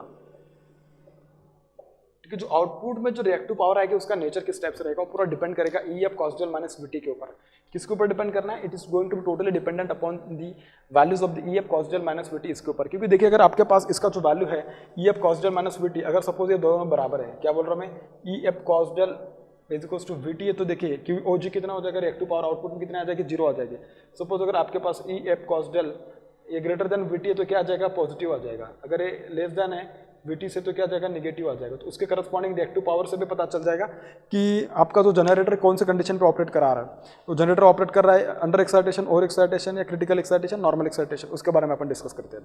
क्योंकि जो आउटपुट में जो रिएक्टिव पावर आएगी उसका नेचर किस टाइप से रहेगा, वो पूरा डिपेंड करेगा EF cos del minus VT के ऊपर। किसके ऊपर डिपेंड करना है, it is going to be totally dependent upon the values of the EF cos del minus VT इसके ऊपर। क्योंकि देखिए अगर आपके पास इसका जो वैल्यू है EF cos del minus VT, अगर सपोज ये दोनों बराबर है, क्या बोल रहा हूँ मैं, EF cos del is equals to VT है, तो देखिए QOG कितना हो जाएगा, रिएक्टिव पावर आउटपुट में कितना आ जाएगी, 0 आ जाएगी। सपोज अगर आपके पास EF cos डेल ये ग्रेटर देन VT है, तो क्या आ जाएगा, पॉजिटिव आ जाएगा। अगर ये लेस देन है VT से, तो क्या आ जाएगा, निगेटिव आ जाएगा। तो उसके करस्पॉन्डिंग रिएक्टिव पावर से भी पता चल जाएगा कि आपका जो जनरेटर कौन से कंडीशन पे ऑपरेट करा रहा है। तो जनरेटर ऑपरेट कर रहा है अंडर एक्साइटेशन, ओवर एक्साइटेशन या क्रिटिकल एक्साइटेशन, नॉर्मल एक्साइटेशन, उसके बारे में अपन डिस्कस करते हैं।